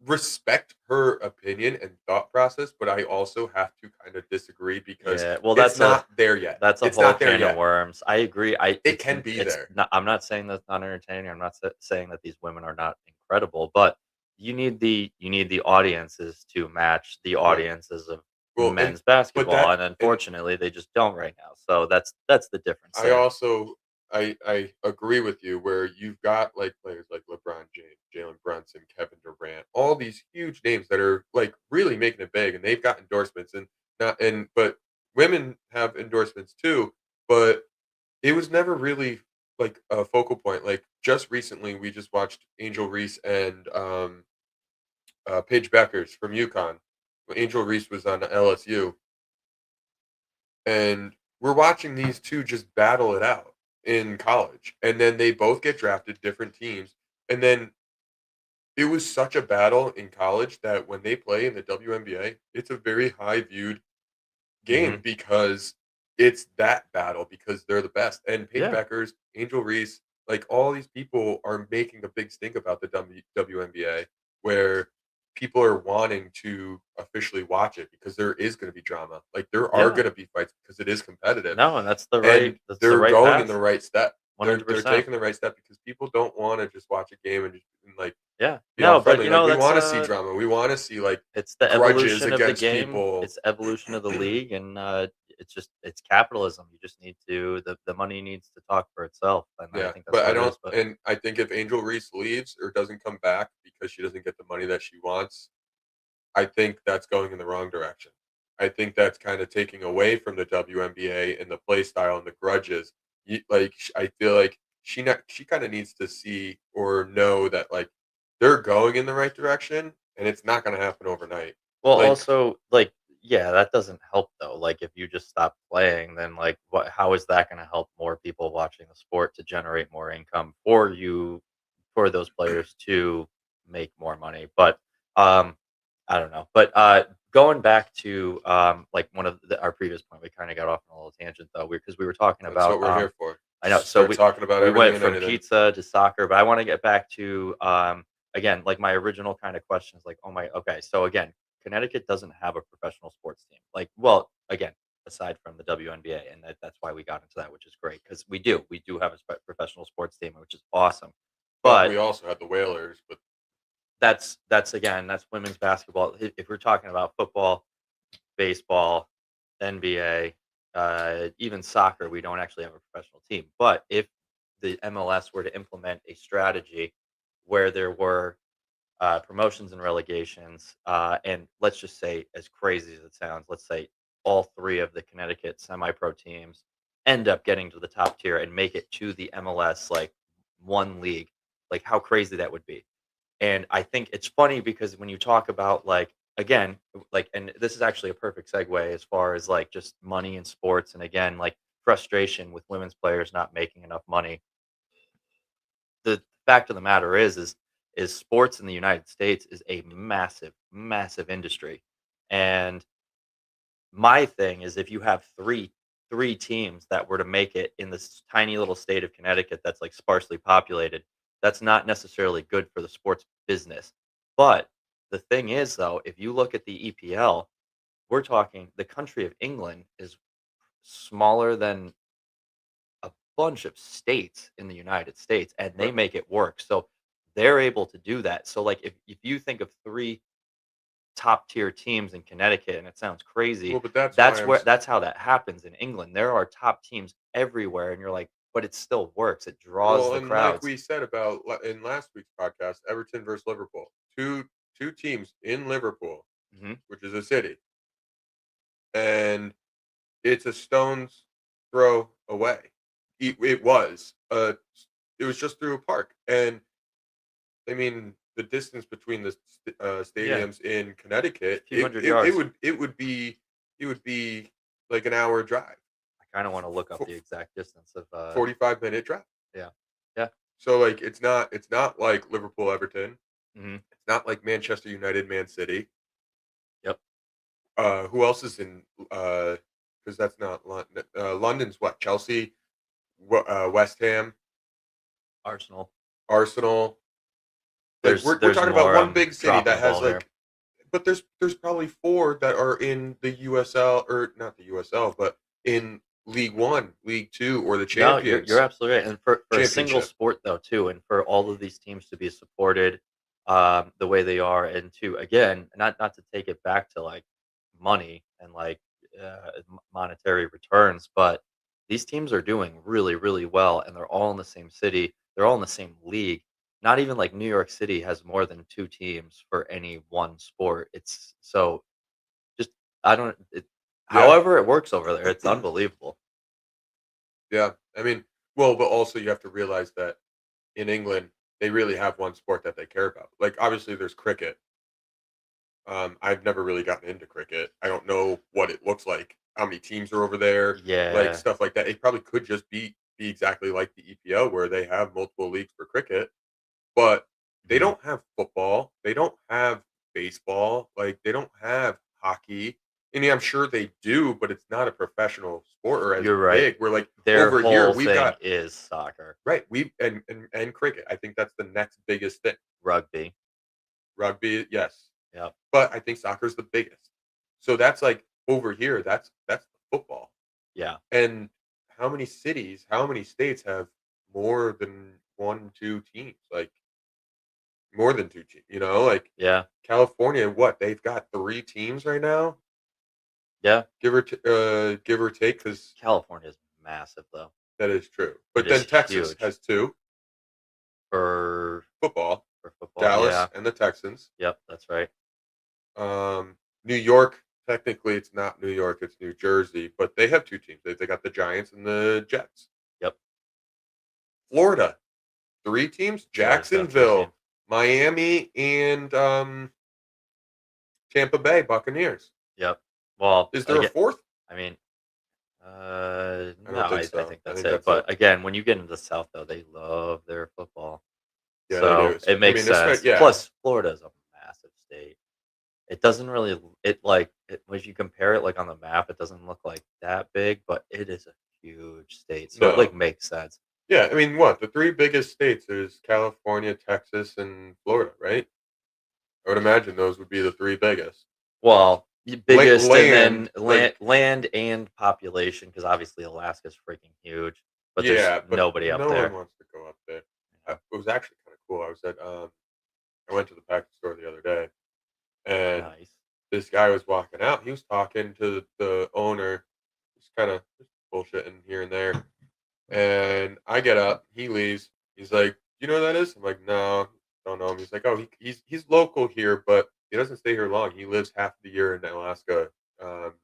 respect her opinion and thought process, but I also have to kind of disagree because Yeah. Well, it's not there yet. that's a It's whole not there can of yet. worms. I agree. It can be It's there. not. I'm not saying that's not entertaining. I'm not saying that these women are not incredible, but you need the audiences to match the Right. audiences of Well, and men's but basketball, that and and unfortunately, they just don't right now. So that's the difference I there. also I agree with you where you've got like players like LeBron James, Jalen Brunson, Kevin Durant, all these huge names that are like really making it big, and they've got endorsements and not and but women have endorsements too, but it was never really like a focal point. Like just recently, we just watched Angel Reese and Paige Beckers from UConn. Angel Reese was on LSU, and we're watching these two just battle it out in college, and then they both get drafted different teams, and then it was such a battle in college that when they play in the WNBA, it's a very high viewed Hmm. game because it's that battle because they're the best. And Paige Yeah. Beckers, Angel Reese, like all these people are making a big stink about the WNBA where people are wanting to officially watch it because there is going to be drama. Like there are Yeah. going to be fights because it is competitive No, and and that's the they're right going in the path. right step. They're 100%. taking the right step because people don't want to just watch a game and just and like Yeah. be all No, but friendly. you Like know, we that's want to see drama. We want to see like it's the grudges evolution of the against game. people. It's the evolution of the league, and it's capitalism. You just need to the money needs to talk for itself, and I Yeah, think that's but I what it don't is. But and I think if Angel Reese leaves or doesn't come back because she doesn't get the money that she wants, I think that's going in the wrong direction. I think that's kind of taking away from the WNBA and the play style and the grudges. I feel like she kind of needs to see or know that like they're going in the right direction and it's not going to happen overnight. Well, Like, also, like, yeah, that doesn't help though. Like, if you just stop playing, then like, what? How is that going to help more people watching the sport to generate more income for you, for those players to make more money? But um, I don't know. But going back to like one of our previous point, we kind of got off on a little tangent though, because we were talking that's about what we're here for. I know. So Start talking about we everything went and from anything. pizza to soccer, but I want to get back to again, like my original kind of question is like, oh my, okay. So again, Connecticut doesn't have a professional sports team. Like, well, again, aside from the WNBA, and that's why we got into that, which is great because we do have a professional sports team, which is awesome. But But we also had the Whalers, but that's again, that's women's basketball. If we're talking about football, baseball, NBA, even soccer, we don't actually have a professional team. But if the MLS were to implement a strategy where there were promotions and relegations, and let's just say, as crazy as it sounds, let's say all three of the Connecticut semi-pro teams end up getting to the top tier and make it to the MLS, like one league, like how crazy that would be. And I think it's funny because when you talk about like again, like and this is actually a perfect segue as far as like just money in sports and again, like frustration with women's players not making enough money. The fact of the matter is sports in the United States is a massive, massive industry. And my thing is if you have three teams that were to make it in this tiny little state of Connecticut that's like sparsely populated, that's not necessarily good for the sports business. But the thing is though, if you look at the EPL, we're talking the country of England is smaller than a bunch of states in the United States and they right. make it work. So they're able to do that. So like if you think of three top tier teams in Connecticut, and it sounds crazy. Well, but that's why That's how that happens in England. There are top teams everywhere, and you're like, but it still works. It draws well, the and like crowds. we said about in last week's podcast, Everton versus Liverpool, two teams in Liverpool, Hmm. which is a city, and it's a stone's throw away. It was it was just through a park, and I mean the distance between the Yeah, stadiums in Connecticut, a few hundred yards. it would be like an hour drive, I kind of want to look up fo- the exact distance of. 45-minute drive. Yeah, yeah. So like it's not like Liverpool Everton. Hmm. It's not like Manchester United Man City. Yep. Who else is in because that's not London. London's what? Chelsea, West Ham, Arsenal. Arsenal. Like we're There's talking about more. one I'm big city dropping that the has ball here. like but there's probably 4 that are in the USL or not the USL, but in League 1, League 2, or the No, you're Champions absolutely right, and for a single Championship. sport though too, and for all of these teams to be supported, the way they are, and to again, not to take it back to like money and like monetary returns, but these teams are doing really, really well, and they're all in the same city. They're all in the same league. Not even like New York City has more than two teams for any one sport. It's so just I don't. Yeah. However, it works over there. It's unbelievable. Yeah. I mean, well, but also you have to realize that in England, they really have one sport that they care about. Like obviously there's cricket. I've never really gotten into cricket. I don't know what it looks like, how many teams are over there, like Yeah. stuff like that. It probably could just be exactly like the EPL where they have multiple leagues for cricket, but they Mhm. don't have football. They don't have baseball. Like they don't have hockey. I mean, I'm sure they do, but it's not a professional sport or as You're right. big. We're like Their over here, whole we've thing got is soccer, right. We and cricket. I think that's the next biggest thing. rugby. Rugby, yes, Yep. but I think soccer's the biggest. So that's like over here, that's the football. Yeah. And how many cities, how many states have more than 1, 2 teams? Like more than 2 teams, like Yeah. California, what? They've got 3 teams right now, Yeah. give or take, because California is massive, though. that is true. It But is then Texas huge has 2, for football, football. Dallas Yeah. and the Texans. Yep. That's right. New York, technically it's not New York, it's New Jersey, but they have 2 teams. They got the Giants and the Jets. Yep. Florida, 3 teams, Florida's got 3 teams. Jacksonville, Miami, and, Tampa Bay Buccaneers. Yep. Well, Is there a again, fourth? I mean, I no, don't think I so. think I that's think it. that's it. But again, when you get into the South, though, they love their football, Yeah, they do. so it I makes mean, sense. yeah, Plus, Florida is a massive state. It doesn't really it like it, if you compare it like on the map, it doesn't look like that big, but it is a huge state, so it like no. makes sense. Yeah, I mean, what? The three biggest states is California, Texas, and Florida, right? I would imagine those would be the three biggest. Well, biggest and Land, then like, land and population, because obviously Alaska's freaking huge, but there's yeah, but nobody up no one there. wants to go up there. You know? It was actually kind of cool. I went to the package store the other day, and Nice. this guy was walking out. He was talking to the owner, just kind of bullshitting here and there. And I get up, he leaves. He's like, "You know who that is?" I'm like, "No, don't know him." He's like, "Oh, he's local here, but he doesn't stay here long. He lives half the year in Alaska, um,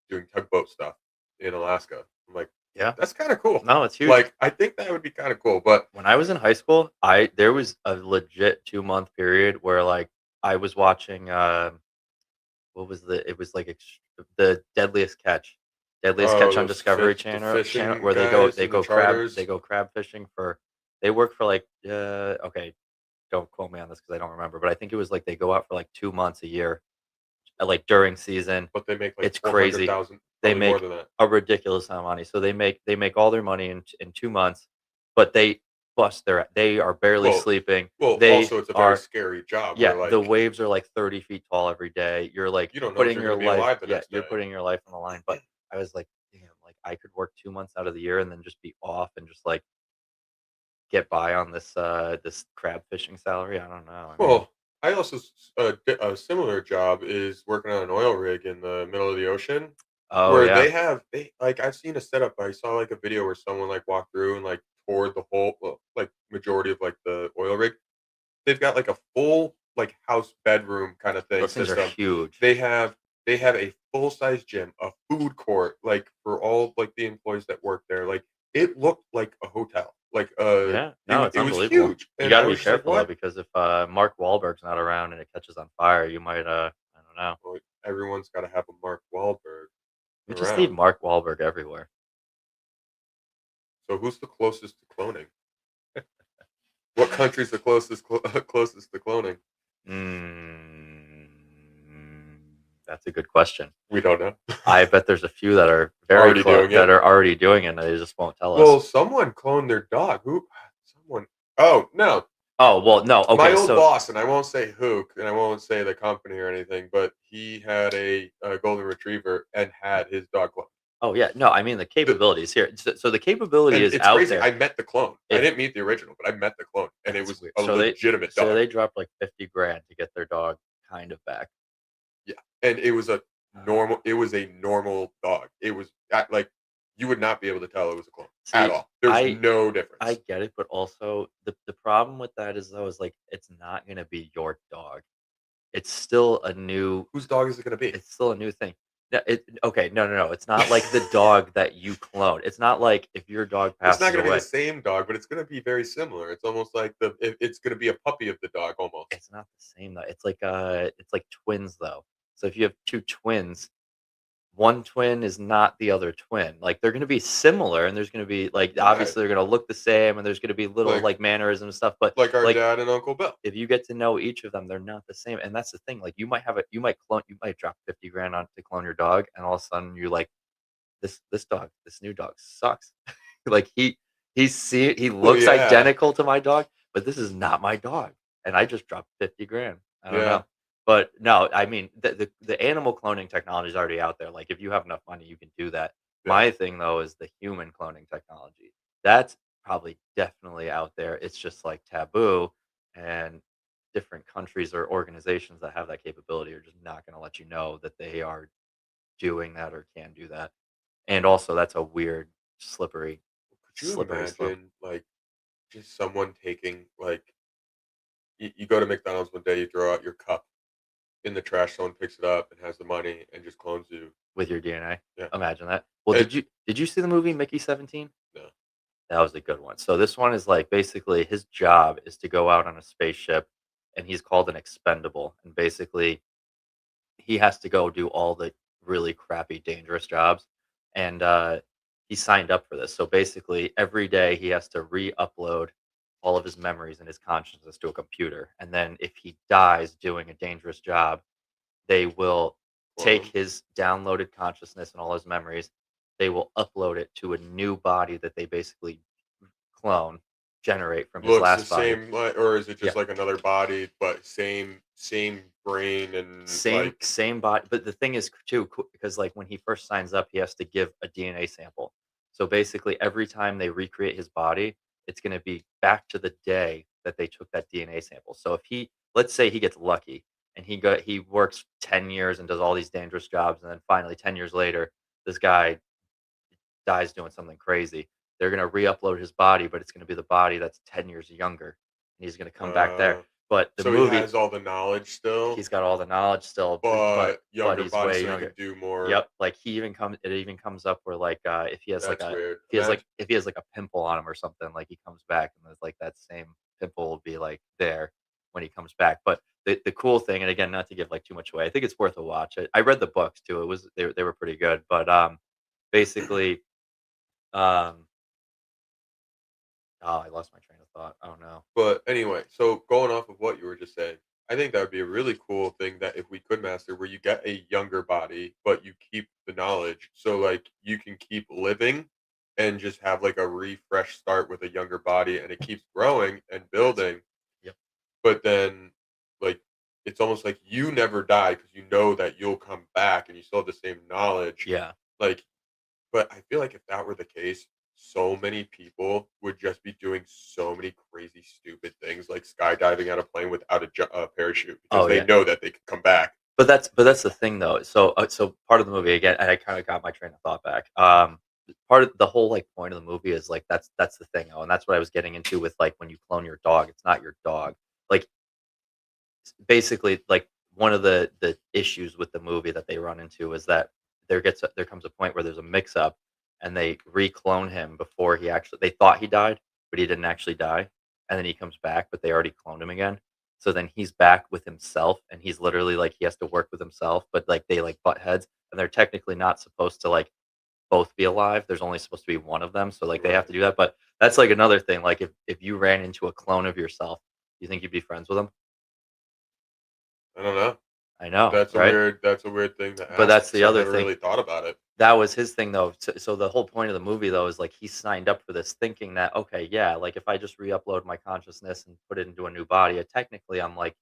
doing tugboat stuff in Alaska." I'm like, Yeah. "That's kind of cool." No, it's huge. Like, I think that would be kind of cool, but When I was in high school, I there was a legit 2-month period where like I was watching what was it was like the Deadliest Catch on Discovery the Channel fishing where guys and the they charters. go crab fishing for they work for like okay, don't quote me on this because I don't remember, but I think it was like they go out for like 2 months a year, like during season. But they make like It's crazy. 400,000, They probably more make than that. a ridiculous amount of money. So they make all their money in 2 months, but they are barely Well, sleeping. well, They also it's a very are scary job yeah, where the like waves are like 30 feet tall every day. You're like you don't know if putting you're your going to be life alive the yeah, next you're day. putting your life on the line. But I was like, damn, like I could work 2 months out of the year and then just be off and just like get by on this crab fishing salary. I don't know. I mean, Well, I also a similar job is working on an oil rig in the middle of the ocean, oh where yeah. they like I've seen a setup. I saw like a video where someone like walked through and like toured the whole like majority of like the oil rig. They've got like a full like house bedroom kind of thing Those things are system. huge. They have they have a full size gym, a food court, like for all like the employees that work there. Like it looked like a hotel. Like Yeah, no, it's it was unbelievable. huge, You and got I to be was just like, careful though, what? because if Mark Wahlberg's not around and it catches on fire, you might I don't know. Well, everyone's got to have a Mark Wahlberg We just need around. Mark Wahlberg everywhere. So who's the closest to cloning? What country's the closest to cloning? Mm, that's a good question. We don't know. I bet there's a few that are very Already close doing that it. are already doing it, and they just won't tell us. Well, someone cloned their dog. Who? Someone. Oh no, Oh well, no, my okay, old so boss, and I won't say who, and I won't say the company or anything, but he had a golden retriever and had his dog cloned. oh yeah, no, I mean the The, capability is here. So the capability and is it's out crazy. there. I met the clone. I It didn't meet the original, but I met the clone, and it that's was weird. a legitimate So dog. they dropped like 50 grand to get their dog kind of back. Yeah, and it was a Uh, normal. It was a normal dog. It was like you would not be able to tell it was a clone at See, all. There's I no I difference. get it, but also the problem with that is though is like it's not gonna be your dog. It's still a new Whose dog is it going to be? it's still a new thing. Okay, no. It's not like the dog that you clone. It's not like if your dog It's not passes going to be the away. same dog, but it's going to be very similar. It's almost like it's going to be a puppy of the dog almost. It's not the same though. It's like twins though. So if you have two twins, one twin is not the other twin. Like they're gonna be similar and there's gonna be like Right. obviously they're gonna look the same and there's gonna be little Like like mannerisms and stuff, but like our like dad and Uncle Bill. if you get to know each of them, they're not the same. And that's the thing. Like you might drop 50 grand on to clone your dog, and all of a sudden you're like, this new dog sucks. Like he Well, looks yeah. identical to my dog, but this is not my dog. And I just dropped 50 grand. I don't Yeah. know. But no, I mean the animal cloning technology is already out there. Like if you have enough money, you can do that. Yeah. My thing though is the human cloning technology. That's probably definitely out there. It's just like taboo, and different countries or organizations that have that capability are just not going to let you know that they are doing that or can do that. And also, that's a weird, Could you slippery slope. imagine like just someone taking like you go to McDonald's one day, you throw out your cup in the trash, someone picks it up and has the money and just clones you. With your DNA. Yeah. Imagine that. Well, It, did you see the movie Mickey 17? no. That was a good one. So this one is like basically his job is to go out on a spaceship, and he's called an expendable. And basically he has to go do all the really crappy, dangerous jobs, and he signed up for this. So basically, every day he has to re-upload all of his memories and his consciousness to a computer, and then if he dies doing a dangerous job, they will take Clone. his downloaded consciousness and all his memories. They will upload it to a new body that they basically clone, generate from his Looks the last body. same, like, or is it Yeah. just like another body, but same brain and like Same body, but the thing is too, because, like, when he first signs up, he has to give a DNA sample. So, basically, every time they recreate his body, it's gonna be back to the day that they took that DNA sample. So, if he let's say he gets lucky and he works 10 years and does all these dangerous jobs, and then finally 10 years later, this guy dies doing something crazy. They're gonna re-upload his body, but it's gonna be the body that's 10 years younger, and he's gonna come back there. uh But the so he movie has all the knowledge still, he's got all the knowledge still, but but younger he's body way so he can younger. do more. Yep, like, it even comes up where, like, if he has, like, That's a weird. if Imagine. he has, like, a pimple on him or something, like, he comes back and there's, like, that same pimple will be, like, there when he comes back. But the cool thing, and again, not to give, like, too much away, I think it's worth a watch. I read the books too, they were pretty good, but, basically, um oh, I lost my train of thought. Oh, no. But anyway, so going off of what you were just saying, I think that would be a really cool thing that if we could master, where you get a younger body, but you keep the knowledge. So like you can keep living and just have like a refresh start with a younger body, and it keeps growing and That's building. Yep. But then like it's almost like you never die because you know that you'll come back and you still have the same knowledge. Yeah. Like, but I feel like if that were the case, so many people would just be doing so many crazy, stupid things like skydiving out of a plane without a parachute because Oh, they yeah. know that they can come back. But that's the thing though. So part of the movie again, and I kind of got my train of thought back. Part of the whole like point of the movie is like that's the thing, and that's what I was getting into with like when you clone your dog, it's not your dog. Like basically, like one of the issues with the movie that they run into is that there comes a point where there's a mix up, and they reclone him before they thought he died, but he didn't actually die, and then he comes back, but they already cloned him again. So then he's back with himself, and he's literally like he has to work with himself, but like they like butt heads, and they're technically not supposed to like both be alive. There's only supposed to be one of them, so like they have Right. to do that. But that's like another thing. Like if you ran into a clone of yourself, you think you'd be friends with him? I don't know. I know, That's a right? weird thing to But ask that's because the I've other never thing. really thought about it. That was his thing though. So the whole point of the movie though is like he signed up for this thinking that okay, yeah, like if I just re-upload my consciousness and put it into a new body, technically I'm like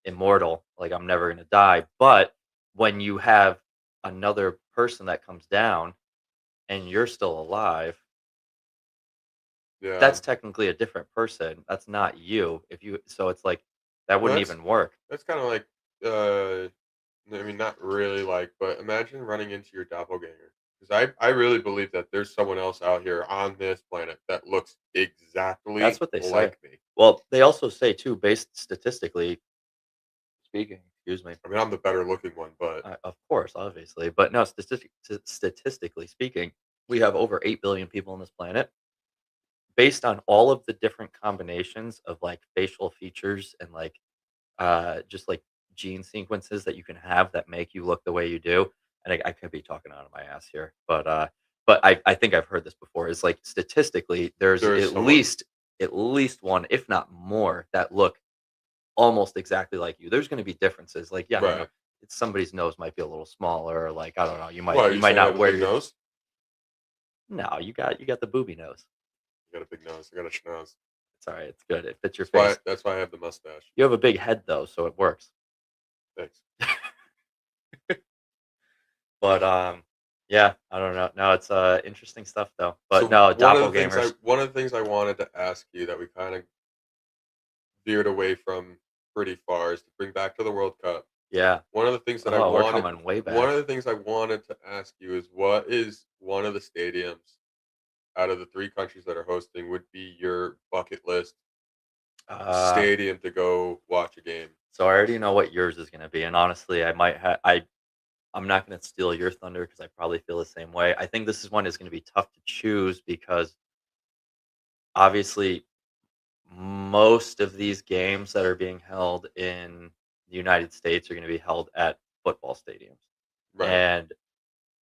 immortal, like I'm never gonna die. But when you have another person that comes down and you're still alive, Yeah. that's technically a different person. That's not you. If you so it's like that Well, wouldn't even work. that's kind of like uh I mean, not really like, but imagine running into your doppelganger. Because I really believe that there's someone else out here on this planet that looks That's exactly what they say. like me. Well, they also say too, based statistically speaking, excuse me. I mean, I'm the better looking one, but Of course, obviously, but no, statistically speaking, we have over 8 billion people on this planet. Based on all of the different combinations of like facial features and like just like gene sequences that you can have that make you look the way you do. And I could be talking out of my ass here, but I think I've heard this before. Is like statistically, there's there is someone. at least one, if not more, that look almost exactly like you. There's going to be differences. Like, yeah, I don't know. Right. It's somebody's nose might be a little smaller, or like I don't know. Why are You you might saying I have not a wear big your nose? no. You got the booby nose. I got a big nose. I got a schnoz. It's all right. It's good. It fits your That's why. face. That's why I have the mustache. You have a big head though, so it works. Thanks. But yeah, I don't know. No, it's interesting stuff though. But So no, doppelgangers. one of the things I wanted to ask you that we kind of veered away from pretty far is to bring back to the World Cup. Yeah. One of the things that I Oh, we're wanted coming way one back. of the things I wanted to ask you is what is one of the stadiums out of the 3 countries that are hosting would be your bucket list Uh, stadium to go watch a game? so I already know what yours is going to be, and honestly, I might have. I'm not going to steal your thunder because I probably feel the same way. I think this is one is going to be tough to choose because obviously most of these games that are being held in the United States are going to be held at football stadiums. Right. And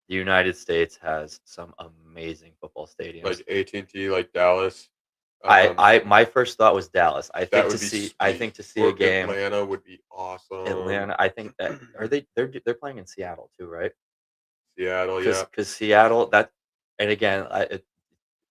the United States has some amazing football stadiums. Like AT&T, like Dallas. My first thought was Dallas. I That think would to be see sweet. a game. Atlanta would be awesome. Atlanta, I think that they're playing in Seattle too, right? Seattle, yeah. Because Seattle, that, and again,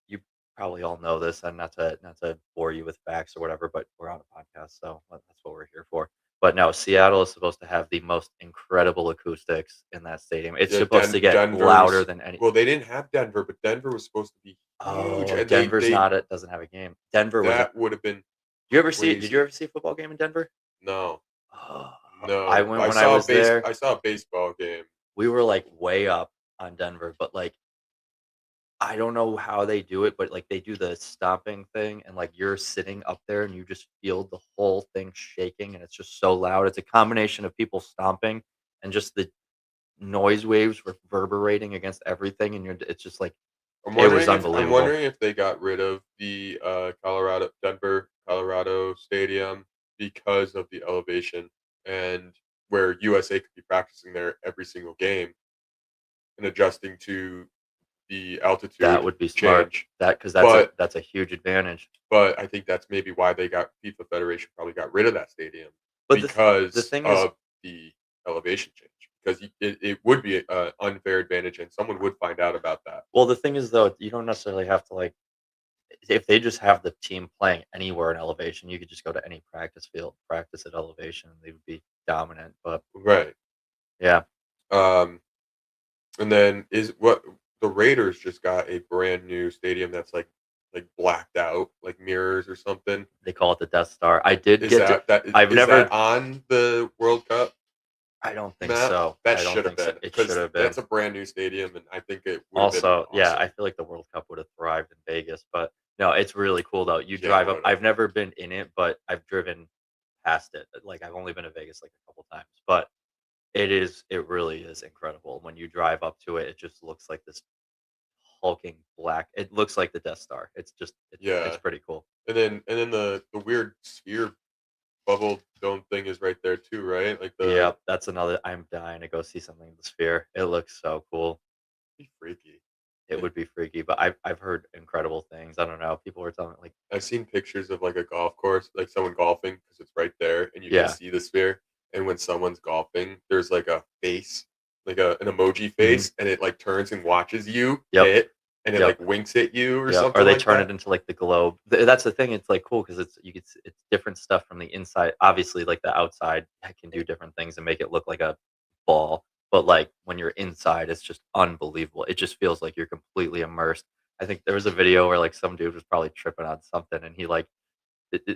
you probably all know this, and not to bore you with facts or whatever, but we're on a podcast, so that's what we're here for. But no, Seattle is supposed to have the most incredible acoustics in that stadium. It's Yeah, supposed to get louder than any. Well, they didn't have Denver, but Denver was supposed to be huge, Oh, and Denver's not it. Doesn't have a game. Denver was. that would have been You ever see? Did crazy. you ever see a football game in Denver? No, Oh, no. I went when I was there. I saw a baseball game. We were like way up on Denver, but like I don't know how they do it, but like they do the stomping thing, and like you're sitting up there and you just feel the whole thing shaking, and it's just so loud. It's a combination of people stomping and just the noise waves reverberating against everything, and it's just like I'm it was wondering unbelievable. if they got rid of the Denver, Colorado stadium because of the elevation and where USA could be practicing there every single game and adjusting to the altitude That would be smart. change. Because But that's a huge advantage. but I think that's maybe why FIFA Federation probably got rid of that stadium But the because thing is, of the elevation change. Because it would be an unfair advantage, and someone would find out about that. well, the thing is though, you don't necessarily have to like if they just have the team playing anywhere in elevation, you could just go to any practice field, practice at elevation, and they would be dominant. But Right. yeah, Um, and then the Raiders just got a brand new stadium that's like blacked out, like mirrors or something. they call it the Death Star. I did Is get to. that I've is never. that on the World Cup I don't think map? so. That I don't should have think so. been It should because have been. that's a brand new stadium, and I think it would have been Also, yeah, awesome. I feel like the World Cup would have thrived in Vegas, but no, it's really cool though. You Yeah, drive it up. would've. I've never been in it, but I've driven past it. Like I've only been to Vegas like a couple times, but it really is incredible. When you drive up to it, it just looks like this hulking black. It looks like the Death Star. It's Yeah, pretty cool. and then the weird sphere bubble dome thing is right there too, right? Like Yeah, that's another. I'm dying to go see something in the Sphere. It looks so cool. be freaky. It would be freaky, but I've heard incredible things. I don't know. People were telling me like, I've seen pictures of like a golf course, like someone golfing because it's right there and you can yeah, see the sphere. And when someone's golfing, there's like a face, like an emoji mhm, face, and it like turns and watches you yep, hit, and it yep. like winks at you or Yeah, something or they like turn that. it into like the globe. That's the thing. It's like cool because it's different stuff from the inside. Obviously, like the outside can do different things and make it look like a ball. But like when you're inside, it's just unbelievable. It just feels like you're completely immersed. I think there was a video where like some dude was probably tripping on something, and he like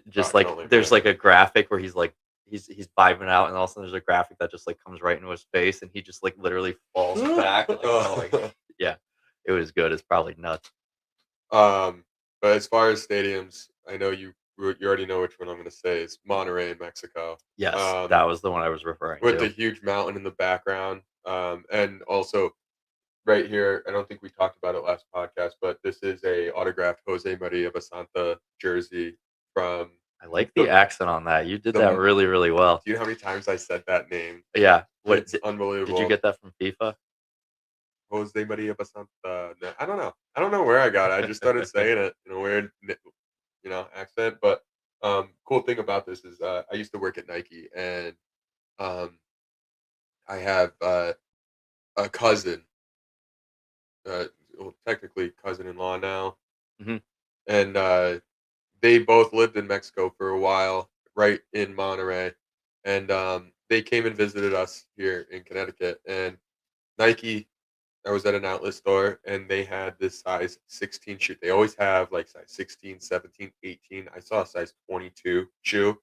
just I can like only there's like imagine. a graphic where he's like he's vibing out, and all of a sudden there's a graphic that just like comes right into his face, and he just like literally falls back. Like, oh, like yeah, it was good. It's probably nuts. um, but as far as stadiums, I know you already know which one I'm going to say. It's Monterrey, Mexico. Yes, Um, that was the one I was referring with the to. huge mountain in the background. And also right here, I don't think we talked about it last podcast, but this is a autographed Jose Maria Basanta jersey from I like the the accent on that. You did that the. really, really well. Do you know how many times I said that name? Yeah. What It's did you unbelievable. get that from FIFA? Jose Maria Basanta. No, I don't know. I don't know where I got it. I just started saying it in a weird, accent. But cool thing about this is I used to work at Nike, and um, I have a cousin, uh, well, technically cousin-in-law now, Mhm. and they both lived in Mexico for a while, right in Monterey, and they came and visited us here in Connecticut. And Nike, I was at an outlet store, and they had this size 16 shoe. They always have like size 16, 17, 18. I saw a size 22 shoe.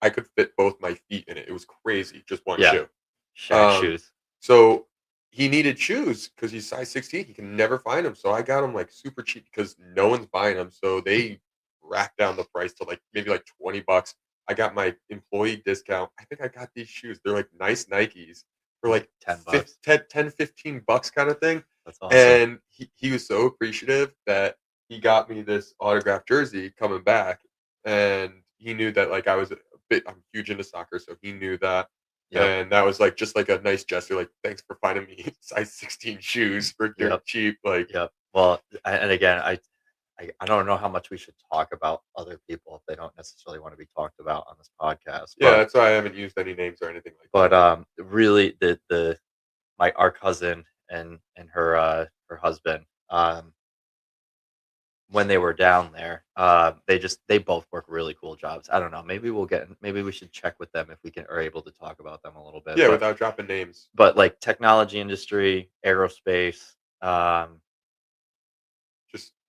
I could fit both my feet in it. It was crazy, just one Yeah. shoe. Shaq Um, shoes. so he needed shoes because he's size 16. He can never find them. So I got them like super cheap because no one's buying them. So they racked down the price to like maybe like $20. I got my employee discount. I think I got these shoes. They're like nice Nikes for like 10 bucks. 10, $15 kind of thing. That's awesome. And he was so appreciative that he got me this autographed jersey coming back. And he knew that like I'm huge into soccer. So he knew that Yep. And that was like just like a nice gesture, like thanks for finding me size 16 shoes for Yep. dirt cheap. Like, Yep. Well, and again, I don't know how much we should talk about other people if they don't necessarily want to be talked about on this podcast, yeah, that's why I haven't used any names or anything like but that. really the my our cousin and her husband, when they were down there, they both work really cool jobs. I don't know. Maybe we should check with them if we can are able to talk about them a little bit. Yeah, without dropping names. But like technology industry, aerospace,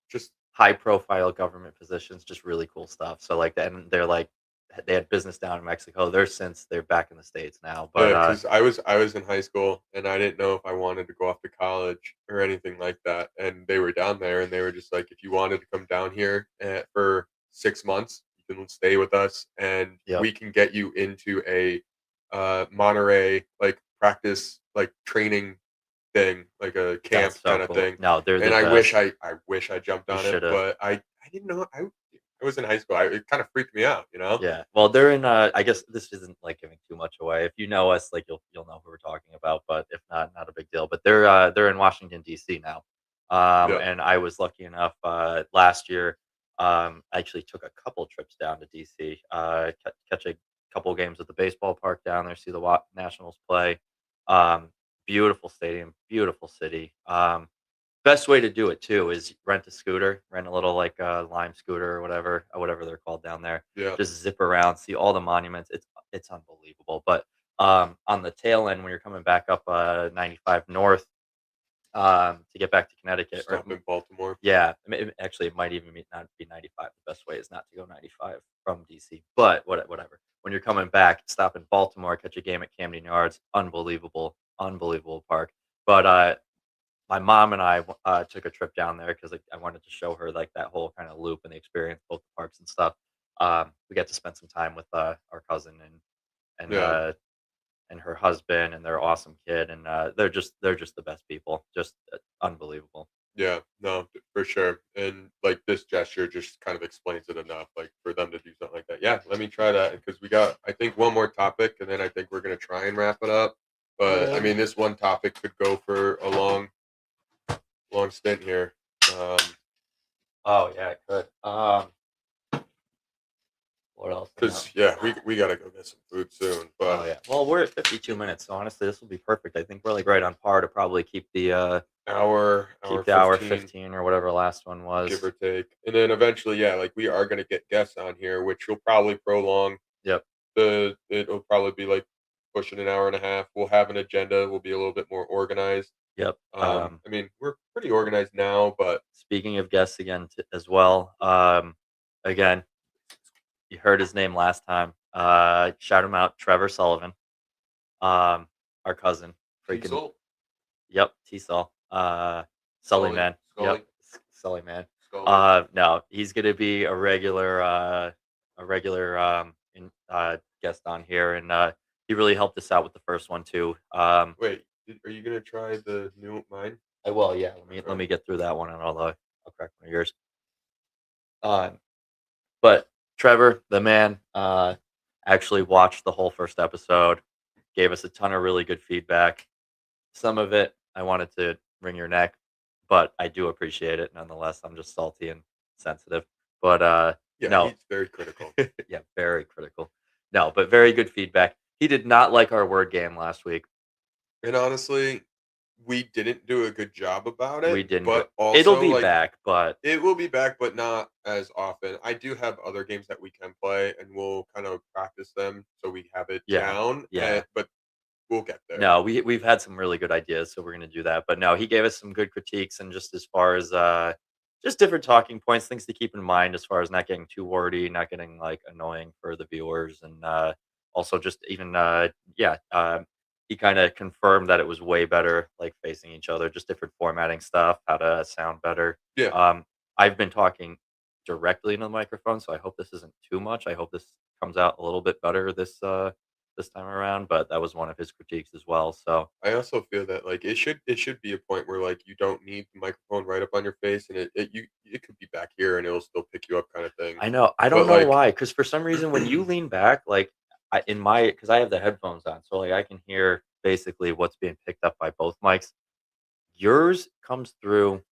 Just high profile government positions, just really cool stuff. So like that, and they're like they had business down in Mexico. They're back in the States now. But yeah, because I was in high school and I didn't know if I wanted to go off to college or anything like that. And they were down there and they were just like, if you wanted to come down here for 6 months, you can stay with us and yep, we can get you into a Monterey like practice like training thing, like a camp that's so kind of cool. thing. No, they're And the I best. I wish I jumped You on it, should have. but I didn't know I was in high school. It kind of freaked me out, you know? Yeah. Well, they're in. I guess this isn't like giving too much away. If you know us, like you'll know who we're talking about. But if not, not a big deal. But they're in Washington D.C. now. Yeah. And I was lucky enough last year. I actually took a couple trips down to D.C. Catch a couple games at the baseball park down there. See the Nationals play. Um, Beautiful stadium, beautiful city. Best way to do it too is rent a scooter, rent a little like Lime scooter or whatever they're called down there. Yeah. Just zip around, see all the monuments. It's unbelievable. But on the tail end, when you're coming back up 95 north to get back to Connecticut, or Stop in Baltimore. yeah, actually, it might even not be 95. The best way is not to go 95 from DC. But whatever. When you're coming back, stop in Baltimore, catch a game at Camden Yards. Unbelievable, unbelievable park. But my mom and I took a trip down there because I wanted to show her like that whole kind of loop and the experience, both the parks and stuff. We got to spend some time with our cousin and Yeah. and her husband and their awesome kid, and they're just the best people, just unbelievable. Yeah, no, for sure. And like this gesture just kind of explains it enough, like for them to do something like that. Yeah, let me try that because we got, I think, one more topic, and then I think we're gonna try and wrap it up. But I mean, this one topic could go for a long stint here. Um, Oh yeah, it could. What else? because yeah, we gotta go get some food soon. Oh But yeah. Well, we're at 52 minutes, so honestly, this will be perfect. I think we're like right on par to probably hour keep the hour 15, 15 or whatever last one give was. or take, and then eventually, yeah, like we are gonna get guests on here, which will probably prolong Yep. it'll probably be like pushing an hour and a half. We'll have an agenda. We'll be a little bit more organized. Yep. I mean, we're pretty organized now, but Speaking of guests again as well, again, you heard his name last time. Shout him out, Trevor Sullivan, our cousin. Freaking Diesel, yep, T-Saw, Sully Scully, man, Scully, yep, Sully man. Scully. No, he's gonna be a regular guest on here, and he really helped us out with the first one too. Wait, are you gonna try the new mine? I will, yeah. Let Okay. me get through that one, and I'll crack one of yours. Um, but Trevor, the man, actually watched the whole first episode, gave us a ton of really good feedback. Some of it I wanted to wring your neck, but I do appreciate it nonetheless. I'm just salty and sensitive. But Yeah, no, he's very critical. yeah, very critical. No, but very good feedback. He did not like our word game last week. And honestly, we didn't do a good job about We it, didn't. but It'll also be like back, but it will be back, but not as often. I do have other games that we can play, and we'll kind of practice them so we have it yeah, down. yeah. But we'll get there. No, we've had some really good ideas, so we're gonna do that. But no, he gave us some good critiques, and just as far as just different talking points, things to keep in mind as far as not getting too wordy, not getting like annoying for the viewers, and also just even yeah, he kind of confirmed that it was way better like facing each other, just different formatting stuff, how to sound better. Yeah, Um, I've been talking directly into the microphone, so I hope this isn't too much. I hope this comes out a little bit better this time around, but that was one of his critiques as well. So I also feel that like it should be a point where like you don't need the microphone right up on your face, and it could be back here and it'll still pick you up kind of thing. I know I don't But know like why, because for some reason when you lean back, like because I have the headphones on, so like I can hear basically what's being picked up by both mics. Yours comes through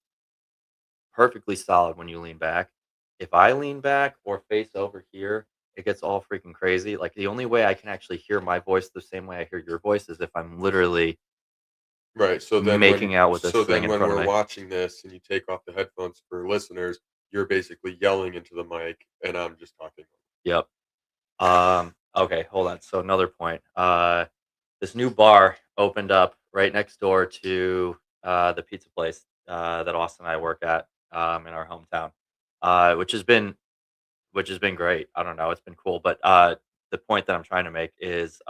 perfectly solid when you lean back. If I lean back or face over here, it gets all freaking crazy. Like the only way I can actually hear my voice the same way I hear your voice is if I'm literally Right. making out with this thing in When front of we're me. watching this and you take off the headphones for listeners, you're basically yelling into the mic, and I'm just talking. Yep. Okay, hold on. So another point. This new bar opened up right next door to the pizza place that Austin and I work at in our hometown, uh, which has been which has been great. I don't know, it's been cool. But the point that I'm trying to make is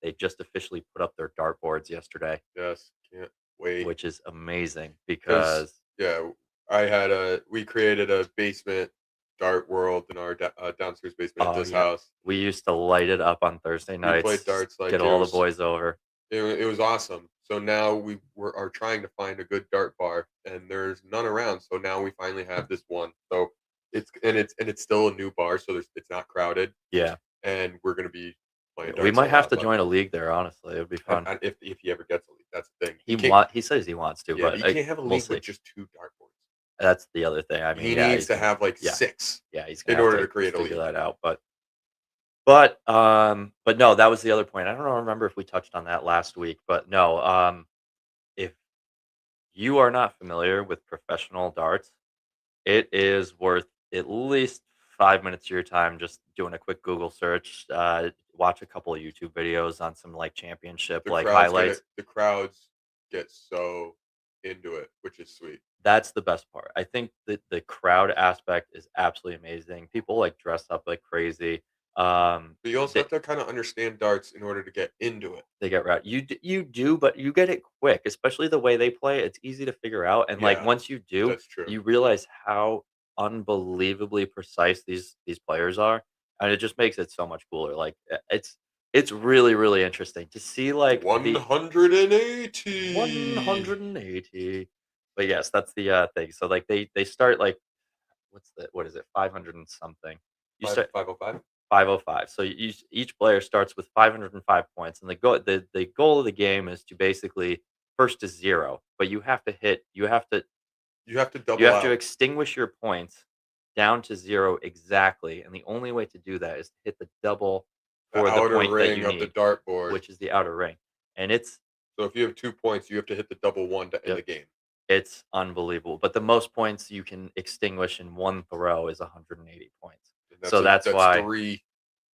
they just officially put up their dartboards yesterday, Yes, can't wait. which is amazing Because because yeah, we created a basement dart world in our downstairs basement at oh this yeah, house. we used to light it up on Thursday We played nights, darts get like all the boys over. it was awesome. So now are trying to find a good dart bar, and there's none around. So now we finally have this one. So it's still a new bar, so it's not crowded, Yeah. and we're gonna be playing We darts a might have lot. to join a league there, honestly. It would be fun. If he ever gets a league, that's the thing. He says he wants to, Yeah, but but you can't have a we'll league with see. just two dartboards. That's the other thing. I mean, He yeah, needs he's to gonna have like yeah, six yeah, he's gonna in have order to to create a figure league. that out. But no, that was the other point. I don't remember if we touched on that last week, but no. If you are not familiar with professional darts, it is worth at least 5 minutes of your time just doing a quick Google search. Watch a couple of YouTube videos on some like championship like highlights. The crowds get so into it, which is sweet. That's the best part. I think that the crowd aspect is absolutely amazing. People like dress up like crazy. But you also They, have to kind of understand darts in order to get into it. they get right. You do, but you get it quick, especially the way they play. It's easy to figure out, and like Yeah, once you do, that's true. you realize how unbelievably precise these players are, and it just makes it so much cooler. Like it's really interesting to see like the 180. 180. But yes, that's the thing. So like they start like what is it 500 and something. You start 505. 505. So each player starts with 505 points, and the goal of the game is to basically first to zero, but You have to you double have to out extinguish your points down to zero exactly, and the only way to do that is to hit the double the for the outer point that ring you of the need, dartboard. which is the outer ring, and it's So if you have 2 points, you have to hit the double one to end yep, the game. it's unbelievable. But the most points you can extinguish in one throw is 180 points. And So that's that's why three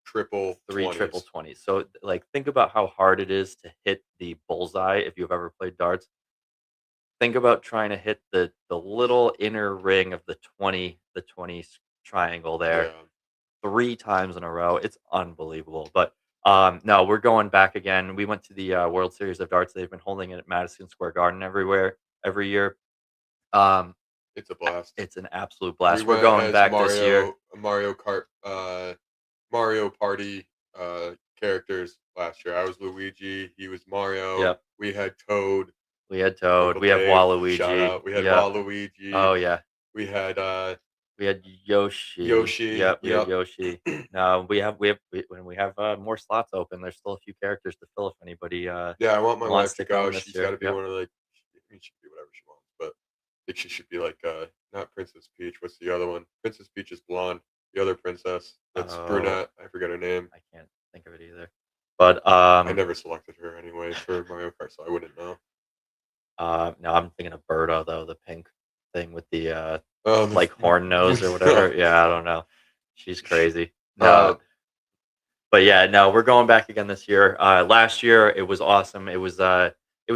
triple three triple 20s. 20s. So, like, think about how hard it is to hit the bullseye if you've ever played darts. Think about trying to hit the little inner ring of the 20 triangle there Yeah, 3 times in a row. It's unbelievable. But no, we're going back again. We went to the World Series of Darts. They've been holding it at Madison Square Garden every year. Um, it's a blast. it's an absolute We blast. We're went going as back this year. Mario Kart, Mario Party characters last year. I was Luigi. He was Mario. Yep. We had Toad. We had Toad. Uncle We have Dave. Shout Waluigi. out. We had Yep. Waluigi. Oh yeah. We had We had Yoshi. Yoshi. Yep, we had Yep. Yoshi. No, when we have more slots open, there's still a few characters to fill if anybody Yeah, I want my wants wife to to come go. this She's year. got to be Yep. one of like. I mean, she can be whatever she wants, but I think she should be like not Princess Peach. What's the other one? Princess Peach is blonde. The other princess that's Oh, brunette. I forget her name. I can't think of it either. But I never selected her anyway for Mario Kart, so I wouldn't know. no, I'm thinking of Berta though, the pink thing with the Um, like horn nose or whatever. Yeah, I don't know. She's crazy. No, uh, but yeah, no, we're going back again this year. Last year it was awesome. It was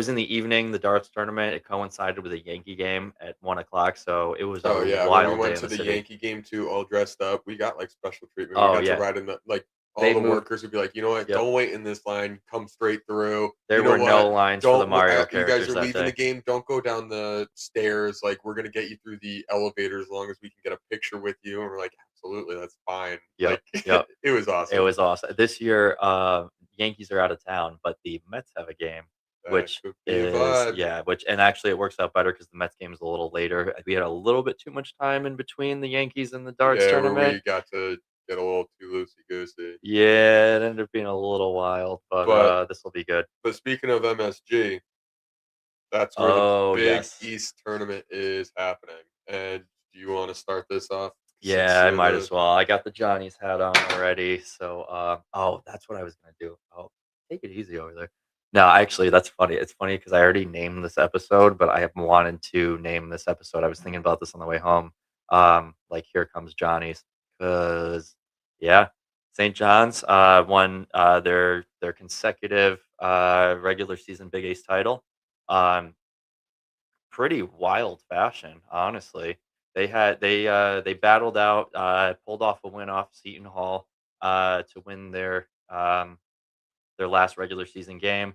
in the evening, the darts tournament. It coincided with a Yankee game at 1 o'clock, so it was a oh yeah, when we wild day went in to the the city. Yankee game too, all dressed up, we got like special treatment. We Oh got to yeah, ride in the like all they the moved. workers would be like, you know what? Yep, Don't wait in this line. Come straight through. there You know were no what? lines for the Mario You guys characters are that leaving the day. game. Don't go down the stairs. Like we're gonna get you through the elevator as long as we can get a picture with you. And we're like, absolutely, that's fine. Yep, Like yep, it was it awesome. was awesome. This year, Yankees are out of town, but the Mets have a game, That which could be a is vibe. yeah, which and actually it works out better because the Mets game is a little later. We had a little bit too much time in between the Yankees and the darts Yeah, where we tournament. got to get a little too loosey goosey. Yeah, it ended up being a little wild, but But this will be good. speaking of MSG, that's where the Oh Big yes, East tournament is happening. And do you want to start this off? Since yeah, I you're might the as well. I got the Johnny's hat on already, so oh, that's what I was gonna do. Oh, take it easy over there. No, actually, that's funny. It's funny because I already named this episode, but I have wanted to name this episode. I was thinking about this on the way home. Like here comes Johnny's, because yeah, St. John's won their consecutive regular season Big East title. Um, Pretty wild fashion, honestly. They battled out, pulled off a win off Seton Hall to win their last regular season game.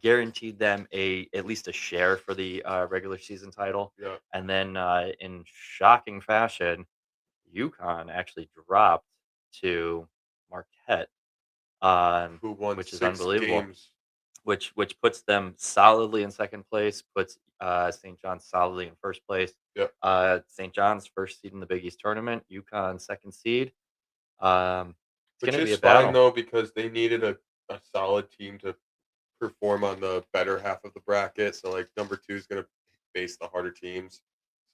Guaranteed them a at least a share for the regular season title, yeah, and then in shocking fashion, UConn actually dropped to Marquette, um, who won which is 6 games. unbelievable. Which puts them solidly in second place, puts St. John's solidly in first place. Yep. St. John's first seed in the Big East tournament, UConn second seed. It's Which going to be is a fine battle. though, because they needed a solid team to perform on the better half of the bracket. So like number two is gonna face the harder teams.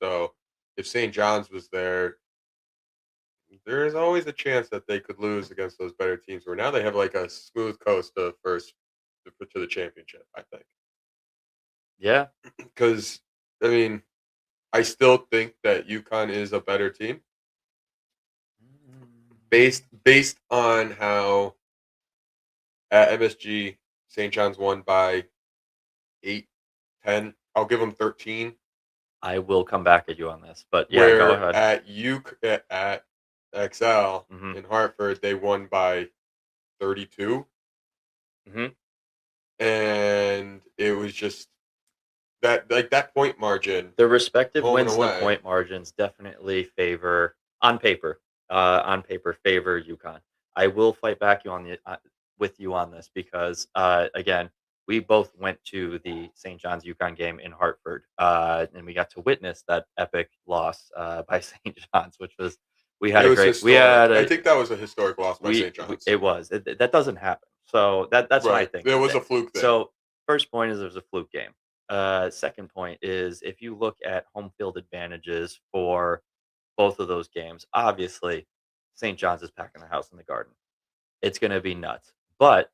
So if St. John's was there, there is always a chance that they could lose against those better teams. Where now they have like a smooth coast to first to the championship, I think. Yeah, Because I mean, I still think that UConn is a better team based on how at MSG St. John's won by 8, 10. I'll give them 13. I will come back at you on this, but yeah, go Where ahead. at at XL Hmm. in Hartford they won by 32, Hmm. and it was just that like that point margin The respective home and wins and the away. point margins definitely favor on paper favor UConn. I will fight back you on the with you on this because again, we both went to the St. John's UConn game in Hartford, and we got to witness that epic loss by St. John's, which was It was we had historic. I a think that was a historic loss by St. we John's. it was that doesn't happen. So that's my Right. thing. It was a fluke thing. So first point is there's a fluke game. Second point is if you look at home field advantages for both of those games, obviously St. John's is packing the house in the Garden. It's going to be nuts. But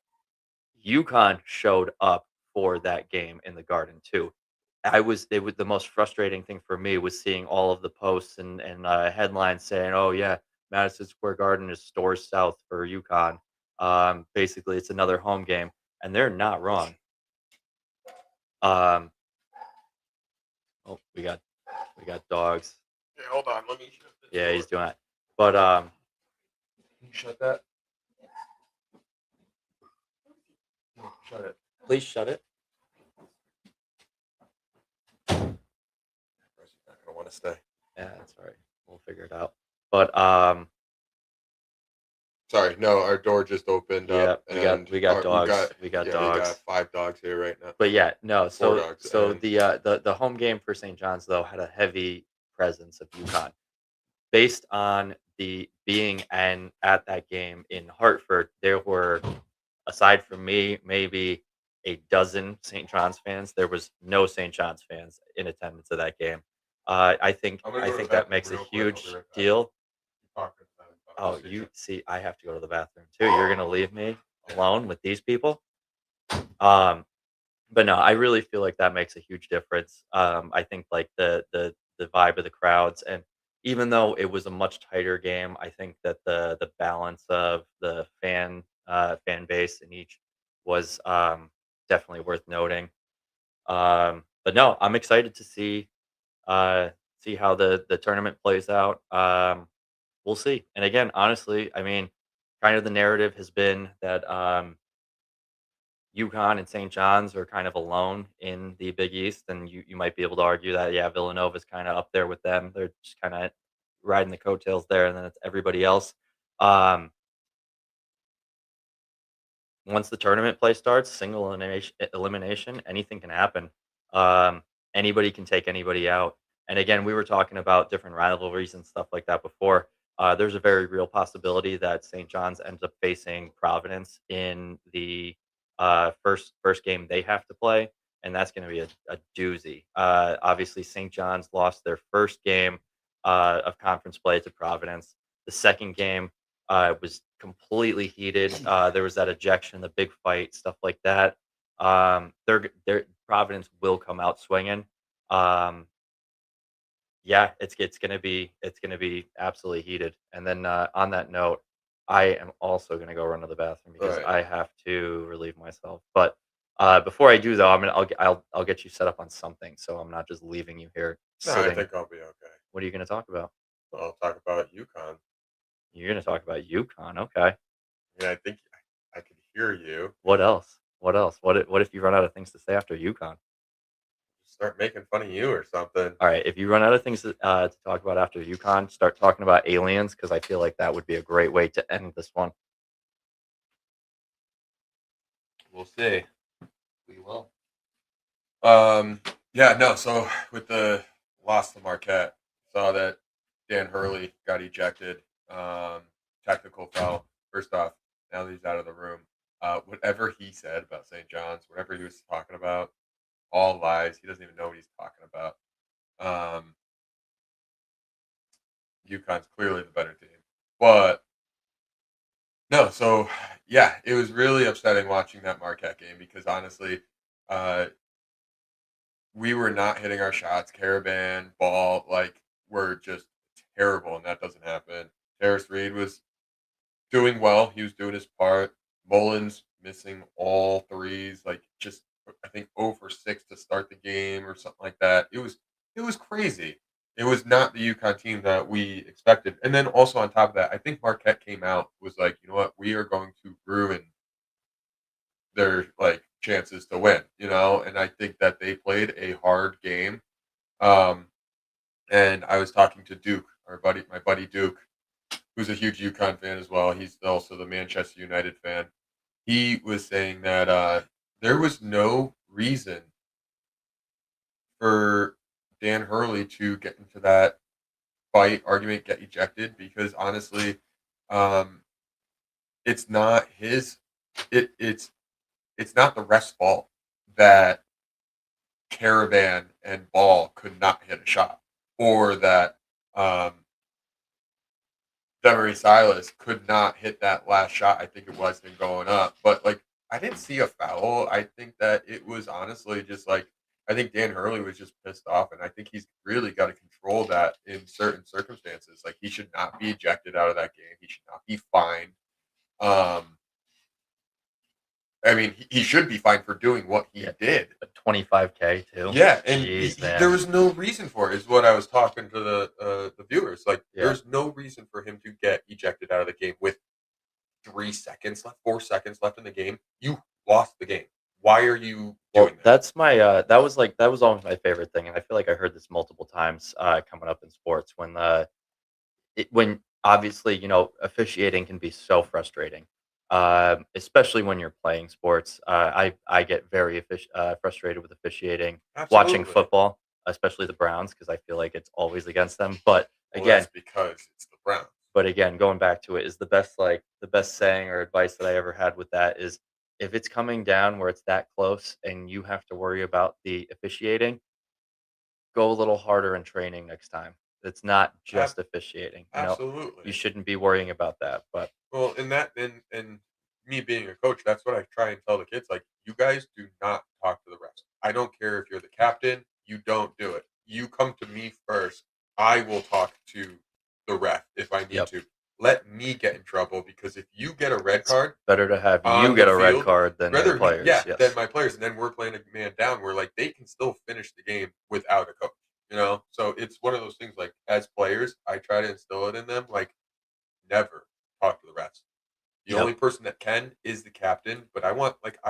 UConn showed up for that game in the Garden too. It was the most frustrating thing for me was seeing all of the posts and headlines saying, "Oh yeah, Madison Square Garden is stores south for UConn." Basically, it's another home game, and they're not wrong. Um, oh, we got dogs. Okay, hold on. Let me shut this Yeah, door. he's doing it. But Can you shut that? No, shut it. please shut it. Not gonna want to stay. Yeah, that's all right. We'll figure it out. But Sorry, no, our door just opened yeah, up, and we got dogs. we We got got dogs. 5 dogs here right now. But yeah, no. 4 dogs. So And the home game for St. John's though had a heavy presence of UConn, based on the being and at that game in Hartford. There were, aside from me, maybe a dozen St. John's fans. There was no St. John's fans in attendance at that game. I'm gonna I go to the think that bathroom makes a real quick. I'll be huge right back. deal. Talk to them about Oh, this you issue. see, I have to go to the bathroom too. You're gonna leave me alone with these people? Um, but no, I really feel like that makes a huge difference. I think like the vibe of the crowds, and even though it was a much tighter game, I think that the balance of the fan base in each was definitely worth noting. But no, I'm excited to see how the tournament plays out. We'll see. And again, honestly, I mean, kind of the narrative has been that UConn and St. John's are kind of alone in the Big East, and you might be able to argue that yeah, Villanova is kind of up there with them. They're just kind of riding the coattails there, and then it's everybody else. Um, Once the tournament play starts, single elimination, anything can happen. Anybody can take anybody out. And again, we were talking about different rivalries and stuff like that before. there's a very real possibility that St. John's ends up facing Providence in the first game they have to play, and that's going to be a doozy. Obviously, St. John's lost their first game of conference play to Providence. The second game was completely heated. There was that ejection, the big fight, stuff like that. They're Providence will come out swinging. Um, yeah, it's gonna be absolutely heated. And then on that note, I am also gonna go run to the bathroom All because right. I have to relieve myself. But before I do though, I'll get you set up on something, so I'm not just leaving you here No, I sitting. think I'll be okay. What are you gonna talk about? I'll talk about UConn. You're gonna talk about UConn, okay? Yeah, I think I can hear you. What else? What else? What if you run out of things to say after UConn? Start making fun of you or something. All right, if you run out of things to talk about after UConn, start talking about aliens because I feel like that would be a great way to end this one. We'll see. We will. Yeah, no. So with the loss to Marquette, saw that Dan Hurley got ejected. Technical foul. First off, now that he's out of the room, whatever he said about St. John's, whatever he was talking about, all lies. He doesn't even know what he's talking about. Um, UConn's clearly the better team, but no. So yeah, it was really upsetting watching that Marquette game because honestly, uh, we were not hitting our shots. Caravan, Ball, like were just terrible, and that doesn't happen. Terrace Reed was doing well. He was doing his part. Mullins missing all threes, like just I think 0 for 6 to start the game or something like that. It was crazy. It was not the UConn team that we expected. And then also on top of that, I think Marquette came out was like, you know what, we are going to ruin their like chances to win, and I think that they played a hard game. Um, and I was talking to Duke, my buddy Duke, who's a huge UConn fan as well. He's also the Manchester United fan. He was saying that there was no reason for Dan Hurley to get into that fight argument, get ejected, because honestly, um, it's not his. It's not the ref's fault that Caravan and Ball could not hit a shot, or that um, Demery Silas could not hit that last shot. I think it was him going up, but like I didn't see a foul. I think that it was honestly just like I think Dan Hurley was just pissed off, and I think he's really got to control that in certain circumstances. Like he should not be ejected out of that game. He should not be fined. Um, I mean, he should be fined for doing what he Yeah, did. but 25K too. Yeah, and Jeez, man. there was no reason for it. Is what I was talking to the viewers. Like, Yeah. there's no reason for him to get ejected out of the game with 3 seconds left, 4 seconds left in the game. You lost the game. Why are you Well, doing that? that's my that was always my favorite thing, and I feel like I heard this multiple times coming up in sports when obviously officiating can be so frustrating, especially when you're playing sports. I get very frustrated with officiating watching Absolutely. football, especially the Browns because I feel like it's always against them. But Well, again, that's because it's the Browns. going back to it is the best saying or advice that I ever had with that is if it's coming down where it's that close and you have to worry about the officiating, go a little harder in training next time. It's not Ab- just officiating. You absolutely. shouldn't be worrying about that. But Well, in that, and me being a coach, that's what I try and tell the kids. Like, you guys do not talk to the refs. I don't care if you're the captain. You don't do it. You come to me first. I will talk to the ref if I need yep, to. Let me get in trouble because if you get a red it's card better to have on you get the a red field, card than your rather me, players. than Yes. my players, and then we're playing a man down. Where like they can still finish the game without a coach. So it's one of those things. Like as players, I try to instill it in them. Like never talk to the refs. The Yep. only person that can is the captain, but I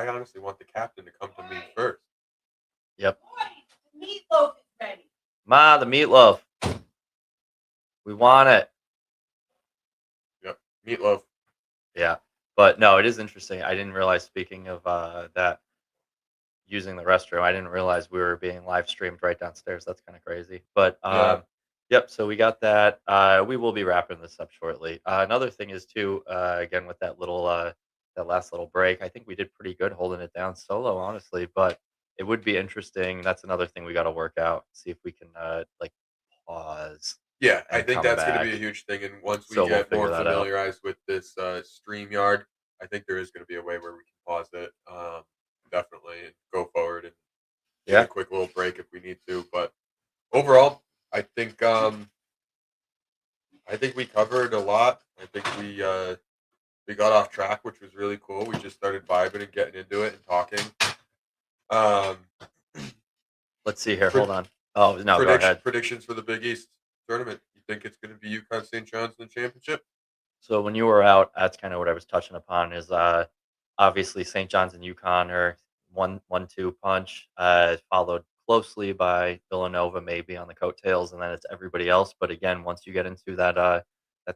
honestly want the captain to come to me first. Yep. Boy, the meatloaf is ready. Ma, the meatloaf. We want it. Yep. Meatloaf. Yeah. But no, it is interesting. I didn't realize, speaking of that, using the restroom, I didn't realize we were being live streamed right downstairs. That's kind of crazy. But Yeah. Yep. So we got that. We will be wrapping this up shortly. Another thing is too, again with that last little break, I think we did pretty good holding it down solo, honestly. But it would be interesting. That's another thing we got to work out. See if we can like pause Yeah, I and think come that's going to be a back. huge thing. And once we So we'll get more figure that out. familiarized with this StreamYard, I think there is going to be a way where we can pause it, definitely, and go forward and take Yeah. a quick little break if we need to. But overall, I think we covered a lot. I think we got off track, which was really cool. We just started vibing and getting into it and talking. Um, Let's see here. Pred- Hold on. Oh no, go ahead. predictions for the Big East tournament. You think it's going to be UConn St. John's in the championship? So when you were out, that's kind of what I was touching upon. Is obviously St. John's and UConn are 1-2 punch, followed closely by Villanova, maybe on the coattails, and then it's everybody else. But again, once you get into that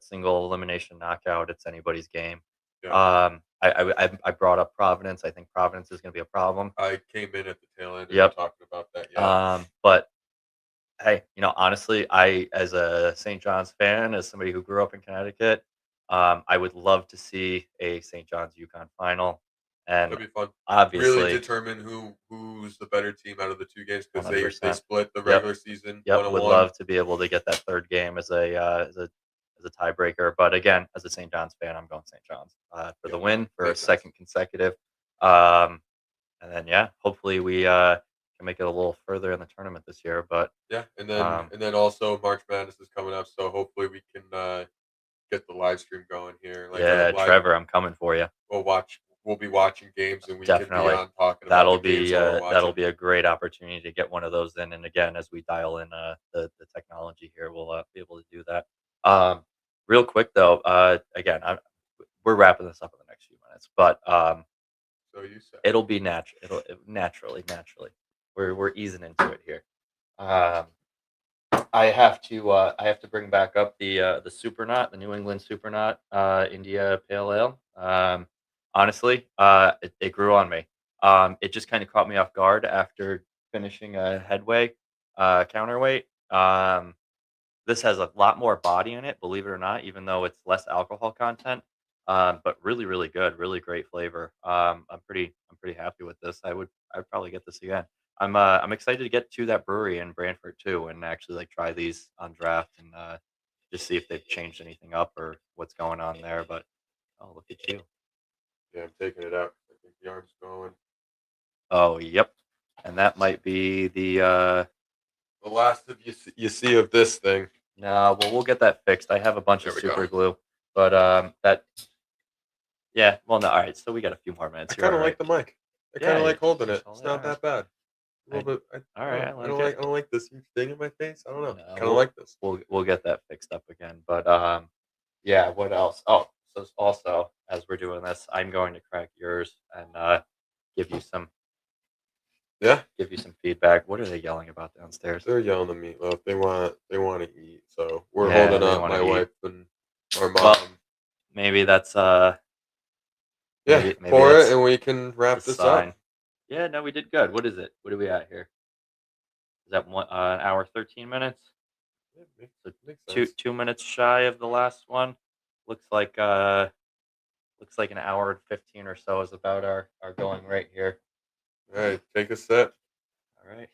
single elimination knockout, it's anybody's game. Yeah. I brought up Providence. I think Providence is going to be a problem. I came in at the tail end and Yep. talking about that. Yeah. But hey, honestly, as a St. John's fan, as somebody who grew up in Connecticut, I would love to see a St. John's UConn final, and That'd be fun. Really obviously, determine who's the better team out of the two games because they 100%. split the Yep. regular season Yep, 1-1. would love to be able to get that third game as a tiebreaker. But again, as a St. John's fan, I'm going St. John's for the Yeah, win for a makes sense. second consecutive. And then yeah, hopefully we can make it a little further in the tournament this year. But Yeah, and Um, then also March Madness is coming up, so hopefully we can get the live stream going here. Like yeah, a live, Trevor, I'm coming for you. we'll be watching games and we can Definitely. be on talking about That'll the games be while we're watching. that'll be a great opportunity to get one of those in. And again, as we dial in the technology here, we'll be able to do that. Real quick though, again, we're wrapping this up in the next few minutes, but So you said it'll be naturally. We're easing into it here. I have to bring back up the Supernaut, the New England Supernaut India Pale Ale. Honestly, it grew on me. It just kind of caught me off guard after finishing a headway counterweight. This has a lot more body in it, believe it or not, even though it's less alcohol content. But really, really good, really great flavor. I'm pretty happy with this. I'd probably get this again. I'm excited to get to that brewery in Brantford too, and actually like try these on draft and just see if they've changed anything up or what's going on there. But oh, look at you! yeah, I'm taking it out. I think the arm's going. Oh, yep. And that might be the The last of you see of this thing. no. Well, we'll get that fixed. I have a bunch of There we go. super glue, but that yeah. Well, no. All right. So we got a few more minutes. I kind of like the mic. I Yeah, kind of you like holding it. hold It's it, not alright. that bad. A little bit. all right, I I like don't it. like. I don't like this huge thing in my face. I don't know. No, Kind of like this. We'll get that fixed up again. But yeah. What else? Oh, so also as we're doing this, I'm going to crack yours and give you some Yeah, feedback. What are they yelling about downstairs? they're yelling at meatloaf. They want to eat. So we're Yeah, holding they up wanna my eat. wife and our mom. Well, maybe that's yeah, maybe pour that's it and we can wrap the this sign. up. Yeah, no, we did good. What is it? What are we at here? Is that an hour 13 minutes? Yeah, So makes two sense. 2 minutes shy of the last one. Looks like an hour and 15 or so is about our going rate here. All right, take a sip. All right.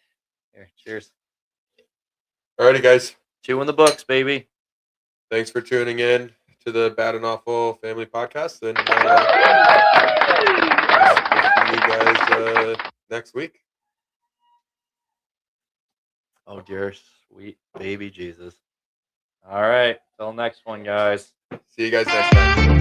Here, cheers. Alrighty, guys. 2 in the books, baby. Thanks for tuning in to the Bad and Awful Family Podcast, and we'll see you guys next week. Oh dear sweet baby Jesus. All right. Till next one, guys. See you guys next time.